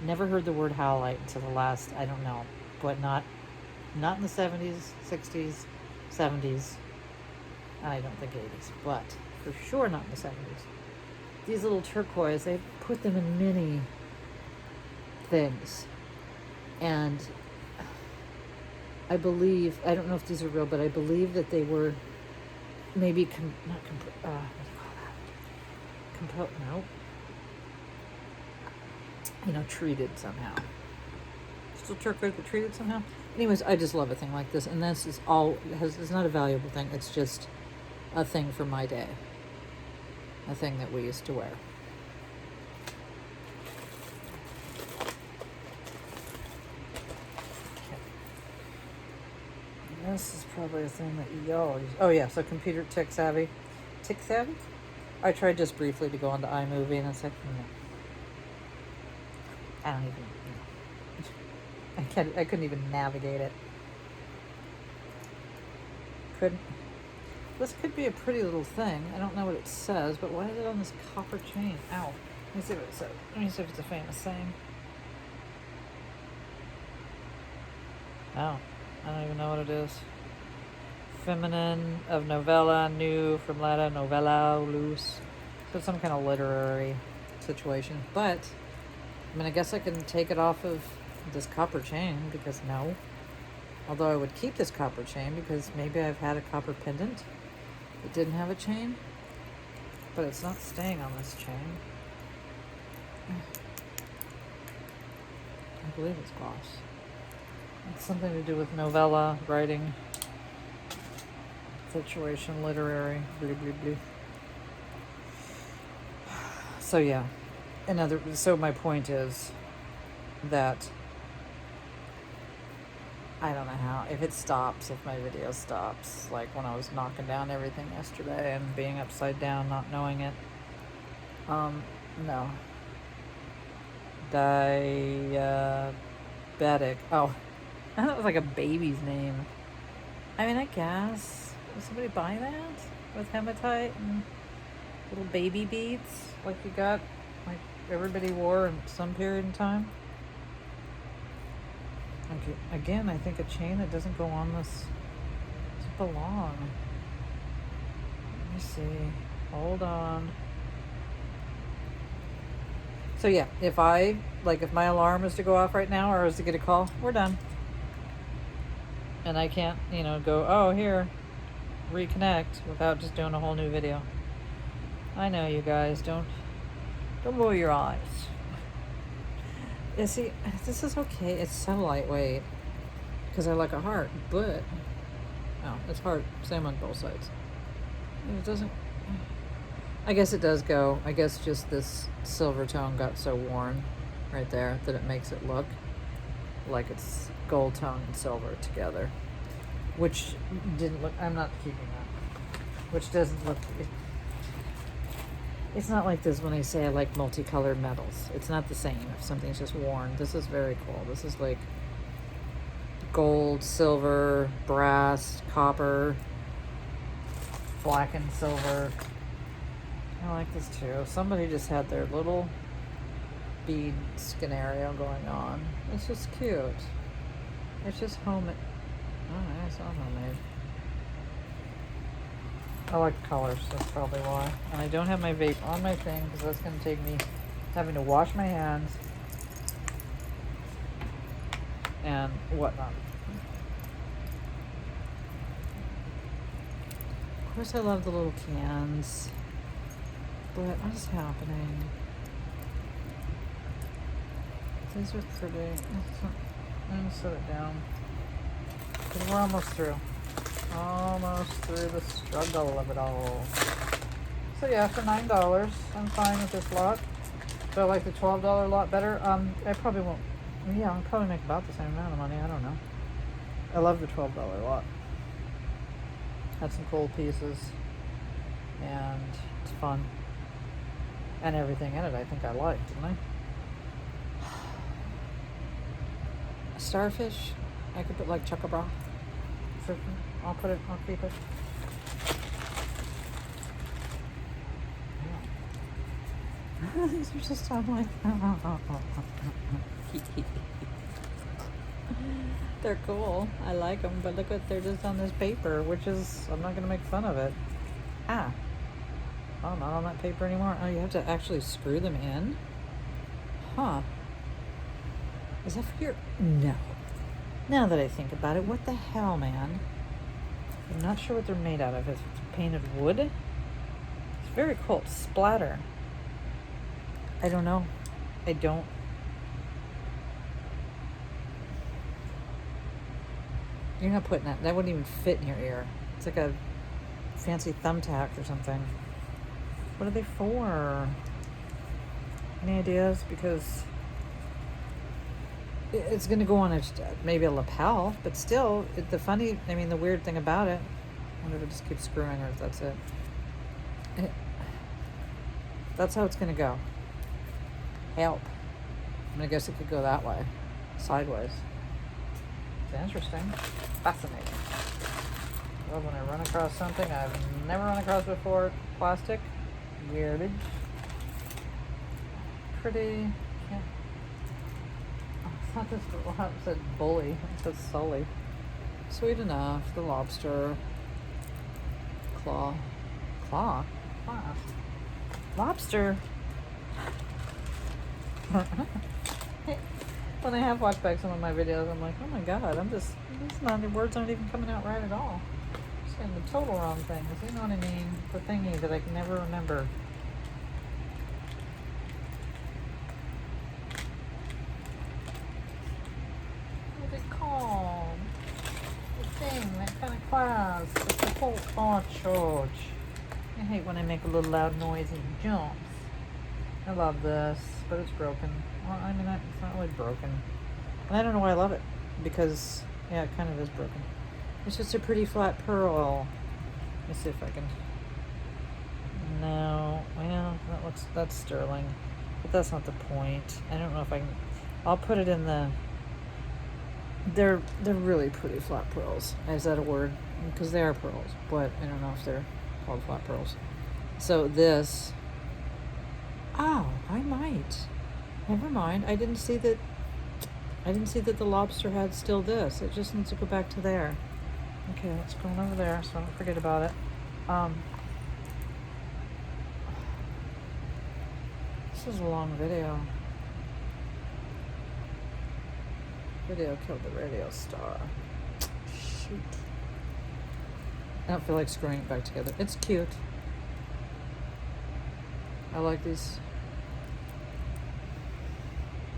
Never heard the word howlite until the last. I don't know, but not in the 70s, 60s, 70s. I don't think 80s, but for sure not in the 70s. These little turquoise, they put them in many things. And I believe, I don't know if these are real, but I believe that they were maybe, what do you call that? No. You know, treated somehow. Still turquoise, but treated somehow. Anyways, I just love a thing like this. And this is it's not a valuable thing. It's just a thing from my day. A thing that we used to wear. Okay. This is probably a thing that y'all use. Oh yeah, so computer tech savvy. Tech savvy? I tried just briefly to go onto iMovie and it's like, I don't even, I couldn't even navigate it. This could be a pretty little thing. I don't know what it says, but why is it on this copper chain? Ow. Let me see what it says. Let me see if it's a famous saying. Oh, I don't even know what it is. Feminine of novella, new from Latin, novella, loose. So it's some kind of literary situation. But, I mean, I guess I can take it off of this copper chain because no. Although I would keep this copper chain because maybe I've had a copper pendant that didn't have a chain, but it's not staying on this chain. I believe it's gloss. It's something to do with novella, writing, situation, literary, blah, blah, blah. So yeah, so my point is that I don't know how, if it stops, if my video stops, like when I was knocking down everything yesterday and being upside down, not knowing it. No. Diabetic. Oh, I thought it was like a baby's name. I mean, I guess. Does somebody buy that? With hematite and little baby beads? Like you got, like everybody wore in some period in time? Okay, again, I think a chain that doesn't go on this doesn't belong. Let me see. Hold on. So yeah, if my alarm is to go off right now or is to get a call, we're done. And I can't, go, oh, here, reconnect without just doing a whole new video. I know, you guys, don't roll your eyes. Yeah, see, this is okay. It's so lightweight because I like a heart, but it's hard. Same on both sides. It doesn't. I guess it does go. I guess just this silver tone got so worn right there that it makes it look like it's gold tone and silver together, which didn't look. I'm not keeping that. Which doesn't look. It's not like this when I say I like multicolored metals. It's not the same if something's just worn. This is very cool. This is like gold, silver, brass, copper, black and silver. I like this too. Somebody just had their little bead scenario going on. It's just cute. It's just homemade. Oh, it's not homemade. I like the colors, that's probably why. And I don't have my vape on my thing because that's going to take me having to wash my hands and whatnot. Of course I love the little cans, but what is happening? These are pretty. I'm going to set it down because we're almost through. Almost through the struggle of it all. So yeah, for $9, I'm fine with this lot. So I like the $12 lot better. I probably won't. Yeah, I'll probably make about the same amount of money. I don't know. I love the $12 lot. Had some cool pieces, and it's fun. And everything in it, I think I liked, didn't I? A starfish, I could put like chocobra. I'll keep it. Yeah. These are just on like, they're cool. I like them, but look what they're just on this paper, which is, I'm not going to make fun of it. Oh, not on that paper anymore. Oh, you have to actually screw them in? Huh. Is that for your... No. Now that I think about it, what the hell, man? I'm not sure what they're made out of. If it's painted wood? It's very cool. Splatter. I don't know. I don't... You're not putting that... That wouldn't even fit in your ear. It's like a fancy thumbtack or something. What are they for? Any ideas? Because... it's going to go on maybe a lapel, but still, the weird thing about it, I wonder if it just keeps screwing or if that's it. That's how it's going to go. Help. I guess it could go that way, sideways. It's interesting. Fascinating. Well, when I run across something I've never run across before, plastic, garbage. Pretty, yeah. It's not this, it said bully, it says Sully. Sweet enough, the lobster. Claw. Lobster. When I have watched back some of my videos, I'm like, oh my god, the words aren't even coming out right at all. I'm saying the total wrong things, you know what I mean? The thingy that I can never remember. That kind of class. It's a whole charge. I hate when I make a little loud noise and it jumps. I love this, but it's broken. Well, I mean, it's not really broken. And I don't know why I love it. Because, yeah, it kind of is broken. It's just a pretty flat pearl. Let me see if I can... No. Well, that's sterling. But that's not the point. I don't know if I can... I'll put it in the... They're really pretty flat pearls. Is that a word? Because they are pearls, but I don't know if they're called flat pearls. So this... Oh, I might. Never mind. I didn't see that the lobster had still this. It just needs to go back to there. Okay, it's going over there, so don't forget about it. This is a long video. Video killed the radio star. Shoot. I don't feel like screwing it back together. It's cute. I like these.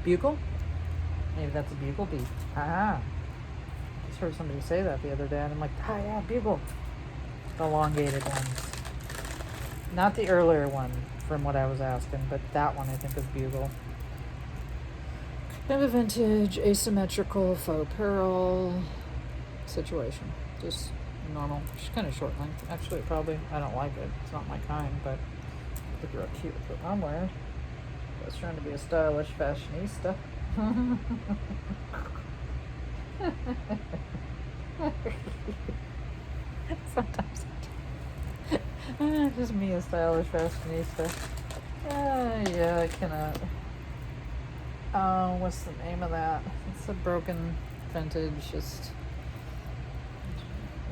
Bugle? Maybe that's a bugle bee. Ah. Just heard somebody say that the other day, and I'm like, ah, yeah, bugle. The elongated ones. Not the earlier one, from what I was asking, but that one I think is bugle. Kind of a vintage, asymmetrical faux pearl situation. Just normal. She's kind of short length. Actually, probably, I don't like it. It's not my kind, but I think real cute. But I'm wearing. I was trying to be a stylish fashionista. Sometimes just me, a stylish fashionista. Yeah, I cannot. Oh, what's the name of that? It's a broken vintage, just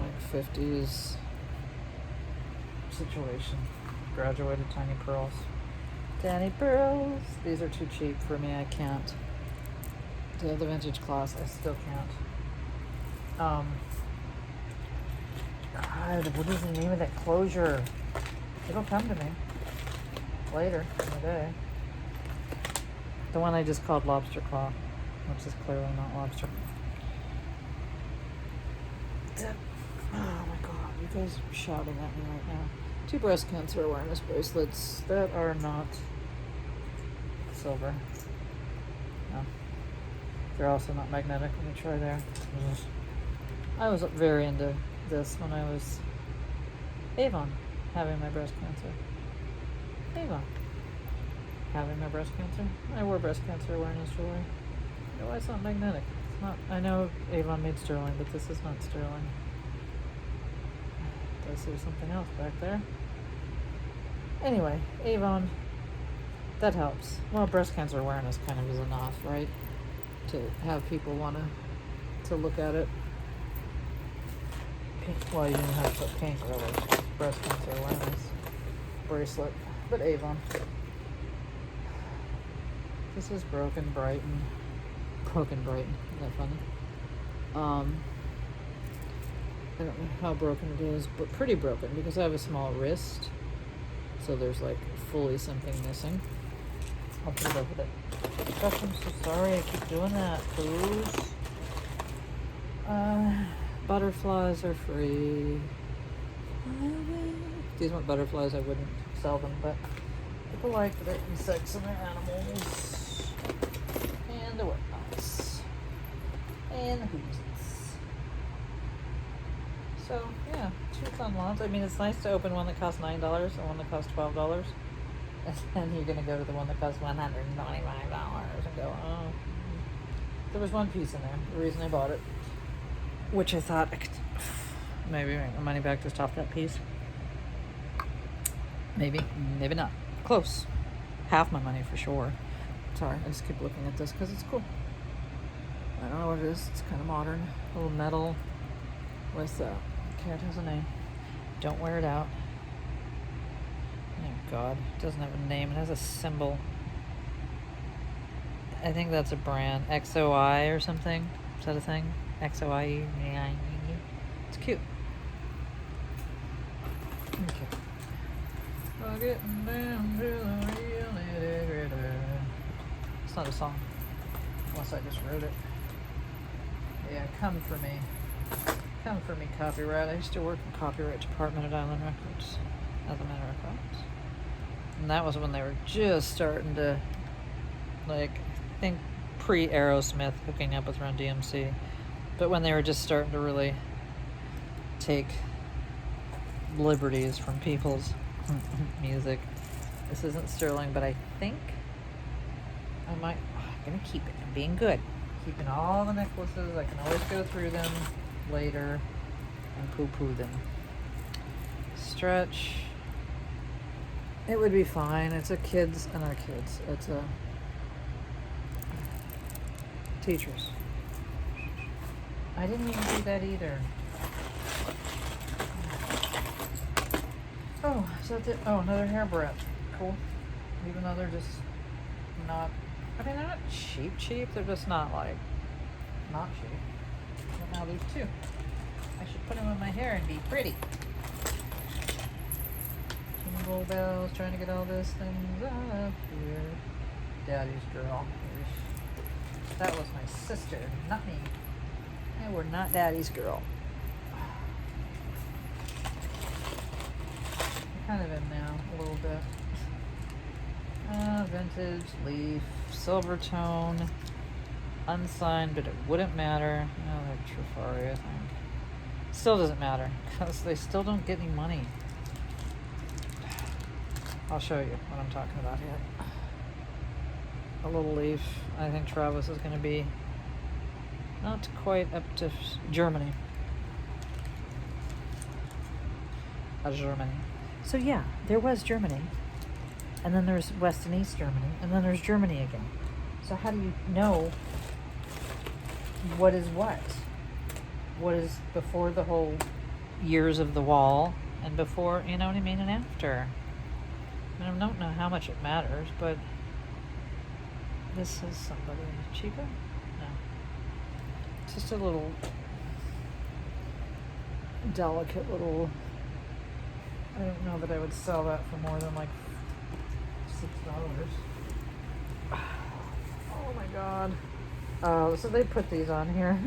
like 50s situation. Graduated tiny pearls. Tiny pearls. These are too cheap for me. I can't. The other vintage class, I still can't. God, what is the name of that closure? It'll come to me later in the day. The one I just called lobster claw, which is clearly not lobster. Oh my god, you guys are shouting at me right now. 2 breast cancer awareness bracelets that are not silver. No. They're also not magnetic. Let me try there. I was very into this when I was Avon, having my breast cancer. Avon, having my breast cancer. I wore breast cancer awareness jewelry. No, it's not magnetic. It's not. I know Avon made sterling, but this is not sterling. I see something else back there. Anyway, Avon, that helps. Well, breast cancer awareness kind of is enough, right? To have people want to look at it. Well, you didn't have to put pink, really. Breast cancer awareness bracelet, but Avon. This is Broken Brighton. Broken Brighton. Isn't that funny? I don't know how broken it is, but pretty broken because I have a small wrist. So there's like fully something missing. I'll put it over there. Gosh, I'm so sorry I keep doing that, please. Butterflies are free. If these weren't butterflies, I wouldn't sell them, but people like the insects and their animals. And the whatnots. And the hoosies. So, yeah, choose on lots. I mean, it's nice to open one that costs $9 and one that costs $12. And then you're going to go to the one that costs $195 and go, oh. There was one piece in there, the reason I bought it, which I thought I could maybe make my money back just off that piece. Maybe, maybe not. Close. Half my money for sure. Sorry, I just keep looking at this because it's cool. I don't know what it is. It's kind of modern. A little metal with okay, it has a name. Don't wear it out. Oh God, it doesn't have a name. It has a symbol. I think that's a brand. XOI or something. Is that a thing? XOI. It's cute. Okay. We're getting down to the real nitty-gritty. It's not a song, unless I just wrote it. Yeah, come for me. Come for me, copyright. I used to work in copyright department at Island Records, as a matter of fact. And that was when they were just starting to, like, I think pre-Aerosmith hooking up with Run DMC. But when they were just starting to really take liberties from people's music. This isn't sterling, but I think I'm gonna keep it. I'm being good. Keeping all the necklaces. I can always go through them later and poo-poo them. Stretch. It would be fine. It's a kids, not kids. It's a teachers. I didn't even do that either. Oh, is that it? Oh, another hair breadth. Cool. Even though they're just not, I mean, they're not cheap. They're just not like, not cheap. But now there's two. I should put them in my hair and be pretty. Jingle bells, trying to get all these things up here. Daddy's girl. That was my sister, not me. And we're not Daddy's girl. I'm kind of in now, a little bit. Vintage, leaf, silver tone, unsigned, but it wouldn't matter. Oh, they're Trifari, I think. Still doesn't matter, because they still don't get any money. I'll show you what I'm talking about here. A little leaf. I think Travis is going to be not quite up to Germany. Germany. So yeah, there was Germany. And then there's West and East Germany. And then there's Germany again. So how do you know what is what? What is before the whole years of the wall and before, you know what I mean, and after? I mean, I don't know how much it matters, but this is somebody. Chica? No. It's just a little delicate little, I don't know that I would sell that for more than like $6. Oh my God. Oh, so they put these on here.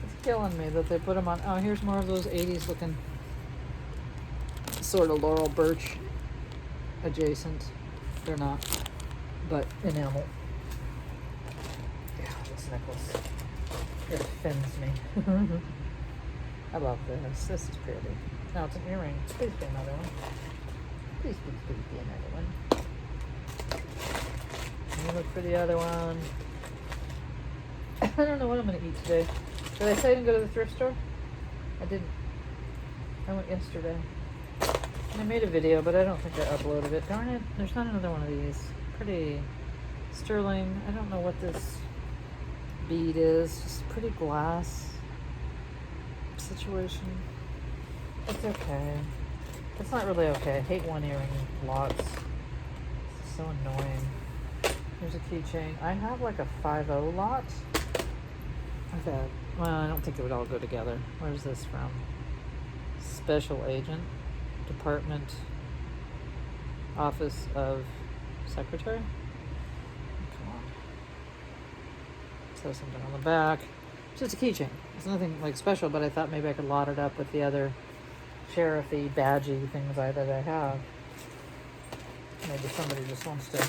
It's killing me that they put them on. Oh, here's more of those 80s looking sort of Laurel Birch adjacent. They're not. but enamel. Yeah, this necklace. It offends me. I love this. This is pretty. Now it's an earring. Please be another one. Please be another one. And you look for the other one. I don't know what I'm going to eat today. Did I say I didn't go to the thrift store? I didn't. I went yesterday. And I made a video, but I don't think I uploaded it. Darn it. There's not another one of these. Pretty sterling. I don't know what this bead is. Just pretty glass situation. It's okay. It's not really okay. I hate one earring lots. It's so annoying. Here's a keychain. I have like a 5.0 lot. Okay. Well, I don't think it would all go together. Where's this from? Special Agent, Department, Office of Secretary. Come on. It says something on the back. It's just a keychain. It's nothing like special, but I thought maybe I could lot it up with the other sheriffy, badgy things that I have. Maybe somebody just wants to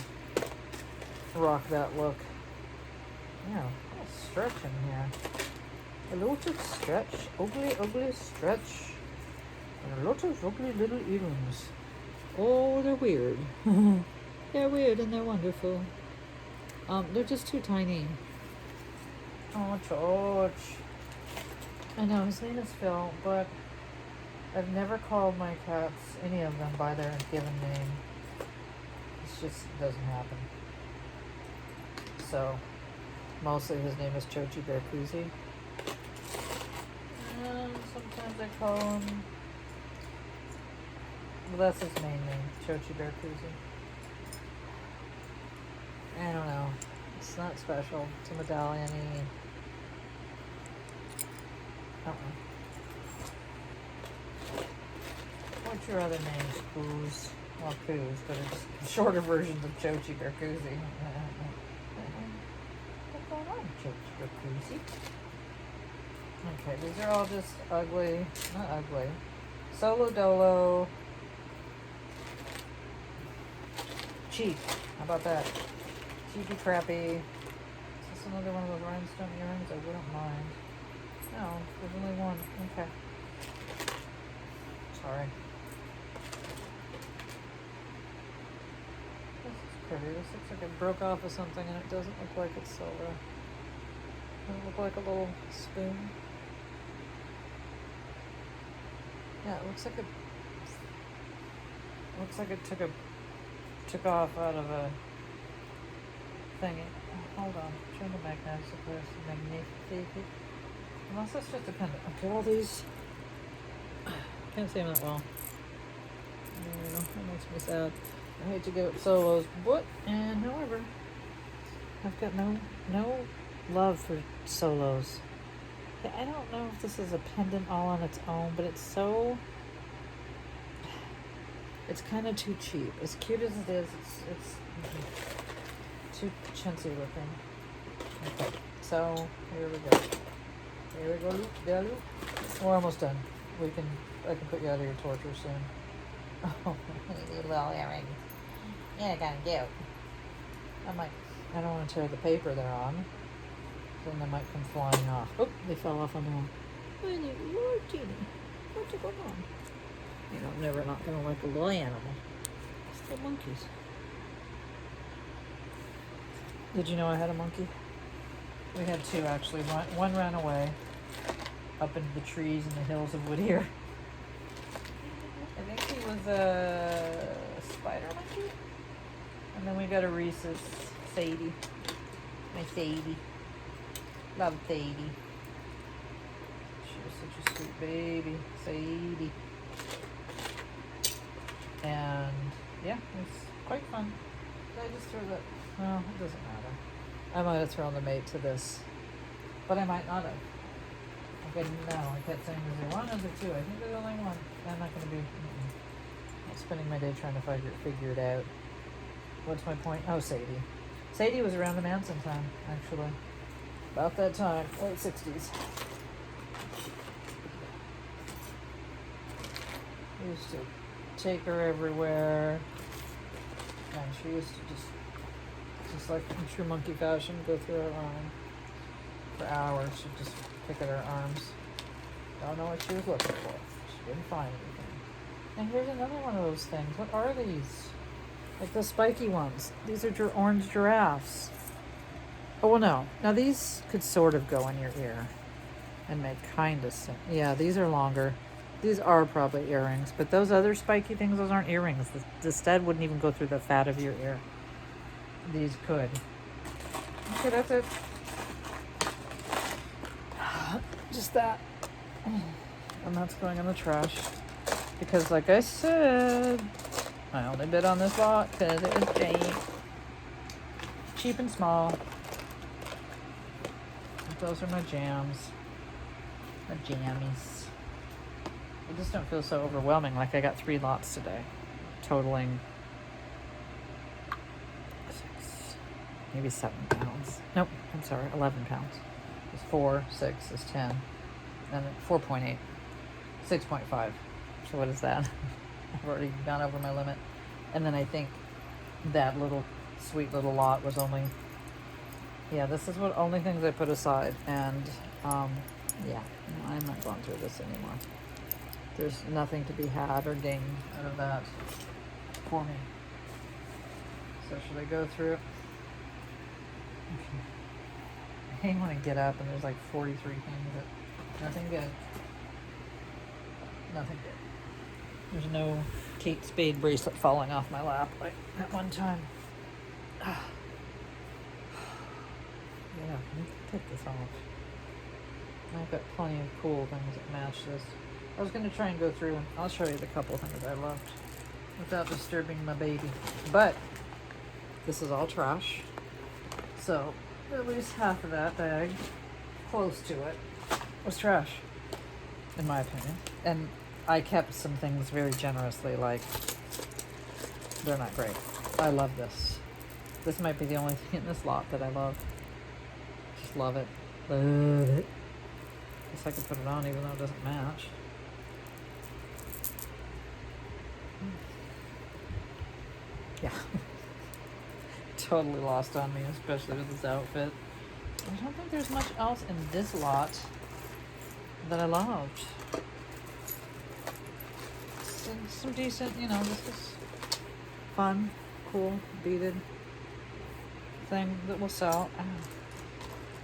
rock that look. Yeah, a little stretch in here. A lot of stretch. Ugly stretch. And a lot of ugly little earrings. Oh, they're weird. They're weird and they're wonderful. They're just too tiny. Oh, George. I know, his name is Phil, but I've never called my cats, any of them, by their given name. It just doesn't happen. So, mostly his name is Chochi Bear Koozie. And sometimes I call him, well, that's his main name, Chochi Bear Koozie. I don't know. It's not special. It's a medallion-y. What's your other names? Coos. Well, Coos, but it's shorter versions of Chochi Bear Koozie. What's going on, Chochi Bear Koozie? Okay, these are all just ugly. Not ugly. Solo Dolo. Cheap. How about that? Cheapy crappy. Is this another one of those rhinestone earrings? I wouldn't mind. No, there's only one. Okay. Sorry. This is pretty. This looks like it broke off of something and it doesn't look like it's silver. Doesn't look like a little spoon. Yeah, it looks like it took off out of a thingy. Oh, hold on. Turn the magnifique. Unless it's just a pendant. Okay, all these. Can't say them that well. That makes me sad. I hate to give up solos, but however, I've got no love for solos. I don't know if this is a pendant all on its own, but it's kind of too cheap. As cute as it is, it's too chintzy looking. Okay, so here we go. Here we go, loop. We're almost done. I can put you out of your torture soon. Oh, little earrings. Yeah, kind of cute. I don't want to tear the paper they're on. Then they might come flying off. Oh, they fell off on the wall. Lord, Genie, what's going on? You know, I'm never not going to like a little animal. It's the monkeys. Did you know I had a monkey? We had two, actually. One ran away up into the trees in the hills of Whittier. I think he was a spider monkey. And then we got a rhesus, Sadie. My Sadie. Love Sadie. She was such a sweet baby, Sadie. And yeah, it was quite fun. Did I just throw that? No, it doesn't matter. I might have thrown the mate to this, but I might not have. Okay, no, I kept saying, is there one or is there two? I think there's only one. I'm not going to be not spending my day trying to figure it out. What's my point? Oh, Sadie. Sadie was around the Manson time, actually. About that time, late 60s. We used to take her everywhere. And she used to just Just like in true monkey fashion, go through her arm for hours. She'd just pick at her arms. Don't know what she was looking for. She didn't find anything. And here's another one of those things. What are these? Like the spiky ones. These are orange giraffes. Oh, well, no. Now, these could sort of go in your ear and make kind of sense. Yeah, these are longer. These are probably earrings. But those other spiky things, those aren't earrings. The stud wouldn't even go through the fat of your ear. These could. Okay, that's it. Just that. And that's going in the trash. Because, like I said, I only bid on this lot because it was cheap. Cheap and small. Those are my jams. My jammies. I just don't feel so overwhelming. Like I got 3 lots today. Totaling maybe 7 pounds. Nope, I'm sorry, 11 pounds. It's 4, 6 is 10. And 4.8. 6.5. So what is that? I've already gone over my limit. And then I think that little sweet little lot was only, yeah, this is what only things I put aside. And yeah, no, I'm not going through this anymore. There's nothing to be had or gained out of that for me. So should I go through it? Okay. I hate when I get up and there's like 43 things that nothing good. Nothing good. There's no Kate Spade bracelet falling off my lap like at one time. Yeah, let me take this off. I've got plenty of cool things that match this. I was going to try and go through and I'll show you the couple of things I loved without disturbing my baby. But this is all trash. So at least half of that bag, close to it, was trash, in my opinion. And I kept some things very generously, like they're not great. I love this. This might be the only thing in this lot that I love. Just love it. Love it. Guess I could put it on even though it doesn't match. Yeah. Totally lost on me, especially with this outfit. I don't think there's much else in this lot that I loved. Some decent, you know, this is fun, cool, beaded thing that will sell.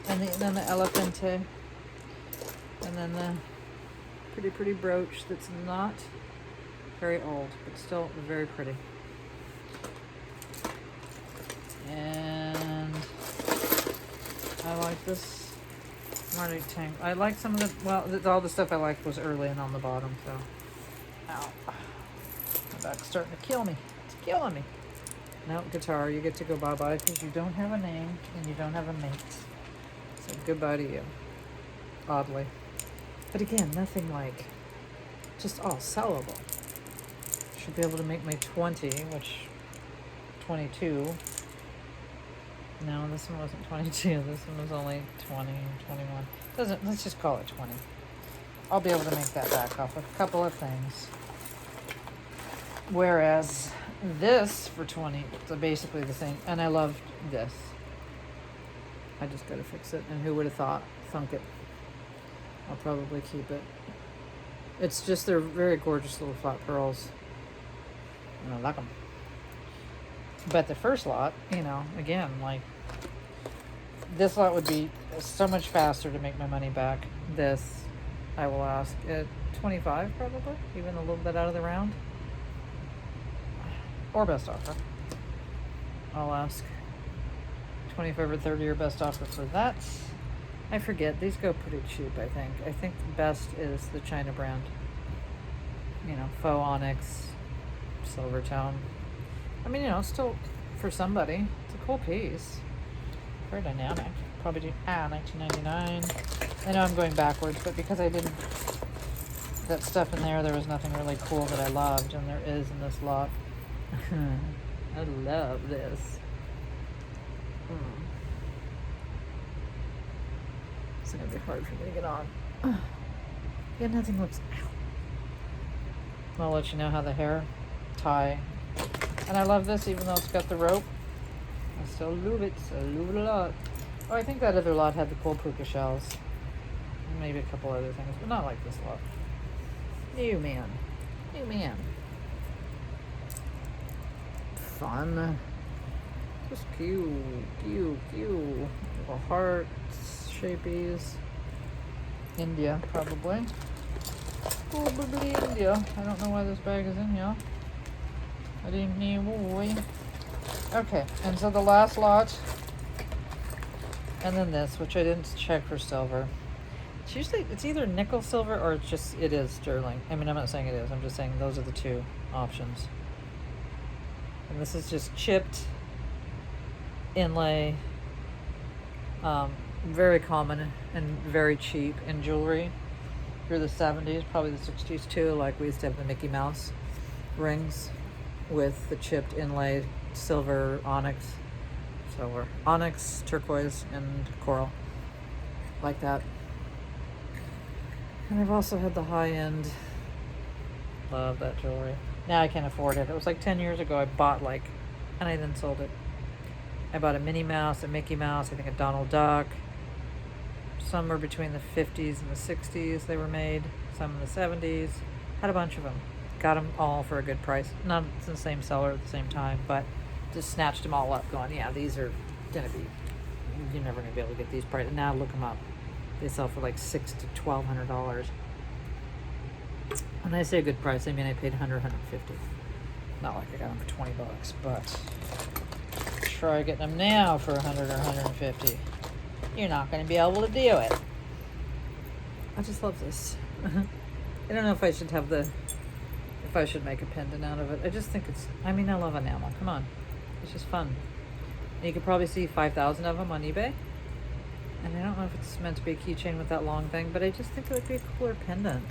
And then the elefante. And then the pretty brooch that's not very old, but still very pretty. And I like this Marty Tank. I like some of the, well, all the stuff I liked was early and on the bottom, so. Ow. My back's starting to kill me. It's killing me. No, guitar, you get to go bye-bye because you don't have a name and you don't have a mate. So goodbye to you. Oddly. But again, nothing like, just all sellable. Should be able to make my 20, which, 22. No, this one wasn't 22. This one was only 20, 21. Let's just call it 20. I'll be able to make that back off a couple of things. Whereas this for 20, so basically the same. And I loved this. I just got to fix it. And who would have thought? Thunk it. I'll probably keep it. It's just, they're very gorgeous little flat pearls. And I like them. But the first lot, you know, again, like, this lot would be so much faster to make my money back. This, I will ask at 25 probably, even a little bit out of the round. Or best offer. I'll ask 25 or 30 or best offer for that. I forget, these go pretty cheap, I think. I think the best is the China brand. You know, faux onyx, silver tone. I mean, you know, still, for somebody, it's a cool piece. Very dynamic. Probably do, $19.99. I know I'm going backwards, but because I didn't, that stuff in there was nothing really cool that I loved, and there is in this lot. I love this. It's gonna be hard for me to get on. Yeah, nothing looks, I'll let you know how the hair tie. And I love this, even though it's got the rope. I still love it. I love it a lot. Oh, I think that other lot had the cool puka shells. And maybe a couple other things, but not like this lot. New man. New man. Fun. Just cute. Cute. Little hearts, shapies. India, probably. Probably India. I don't know why this bag is in here. I didn't know why. Okay, and so the last lot, and then this, which I didn't check for silver. It's usually, it's either nickel silver or it's just, it is sterling. I mean, I'm not saying it is, I'm just saying those are the two options. And this is just chipped inlay, very common and very cheap in jewelry through the 70s, probably the 60s too. Like we used to have the Mickey Mouse rings with the chipped inlay silver, onyx, turquoise, and coral, like that. And I've also had the high-end, love that jewelry. Now I can't afford it. It was like 10 years ago I bought and I then sold it. I bought a Minnie Mouse, a Mickey Mouse, I think a Donald Duck. Somewhere between the 50s and the 60s they were made. Some in the 70s. Had a bunch of them. Got them all for a good price. Not the same seller at the same time, but just snatched them all up going, yeah, these are going to be, you're never going to be able to get these prices. Now look them up. They sell for like $600 to $1,200. When I say a good price, I mean I paid $100, $150. Not like I got them for $20, but try getting them now for $100 or $150. You're not going to be able to do it. I just love this. I don't know if I should have if I should make a pendant out of it. I just think I love enamel. Come on. It's just fun. And you could probably see 5,000 of them on eBay. And I don't know if it's meant to be a keychain with that long thing, but I just think it would be a cooler pendant.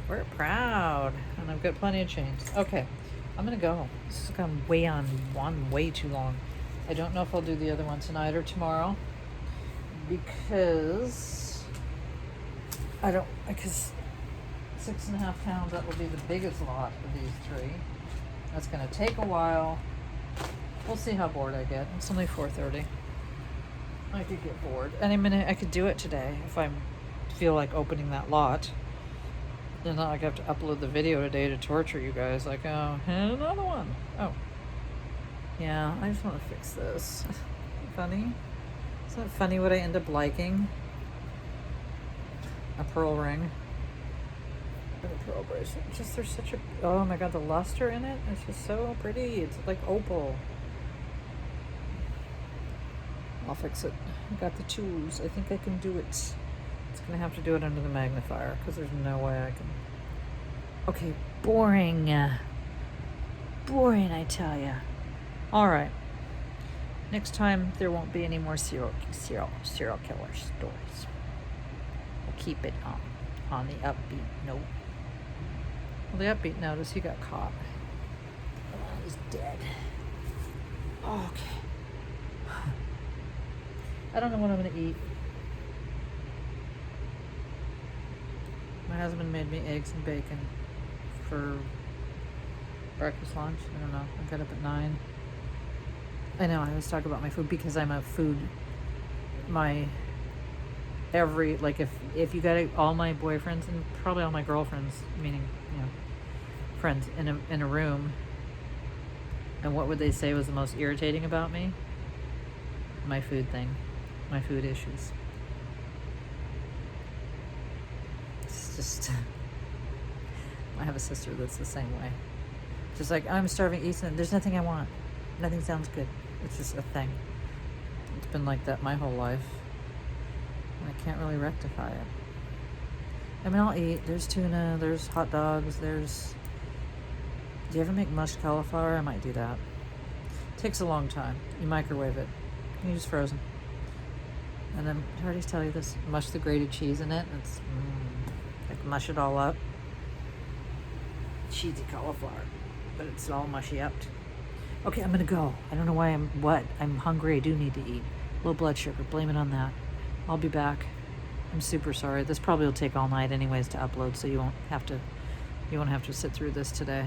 We're proud. And I've got plenty of chains. Okay, I'm going to go. This has gone way too long. I don't know if I'll do the other one tonight or tomorrow. Because 6.5 pounds, that will be the biggest lot of these three. That's going to take a while. We'll see how bored I get. It's only 4:30. I could get bored. Any minute I could do it today if I feel like opening that lot. It's not like I have to upload the video today to torture you guys. Like, oh, and another one. Oh. Yeah, I just want to fix this. Funny. Isn't it funny what I end up liking? A pearl ring. And a pearl bracelet. Just there's such a, oh my god, the luster in it. It's just so pretty. It's like opal. I'll fix it. I got the tools. I think I can do it. It's gonna have to do it under the magnifier because there's no way I can. Okay, boring. Boring, I tell ya. All right. Next time there won't be any more serial killer stories. We'll keep it on the upbeat note. Well, the upbeat note is he got caught. He's dead. Okay. I don't know what I'm gonna eat. My husband made me eggs and bacon for breakfast, lunch. I don't know. I got up at 9. I know, I always talk about my food because I'm a food, if you got all my boyfriends and probably all my girlfriends, meaning, friends in a room, and what would they say was the most irritating about me? My food thing, my food issues. It's just, I have a sister that's the same way. Just like, I'm starving, Ethan, there's nothing I want. Nothing sounds good. It's just a thing. It's been like that my whole life. And I can't really rectify it. I mean, I'll eat. There's tuna, there's hot dogs, there's... Do you ever make mushed cauliflower? I might do that. It takes a long time. You microwave it. You use frozen. And then, I already tell you this, mush the grated cheese in it. It's, like mush it all up. Cheesy cauliflower. But it's all mushy up. Okay, I'm gonna go. I don't know why I'm hungry. I do need to eat. Low blood sugar, blame it on that. I'll be back. I'm super sorry. This probably will take all night anyways to upload, so you won't have to sit through this today.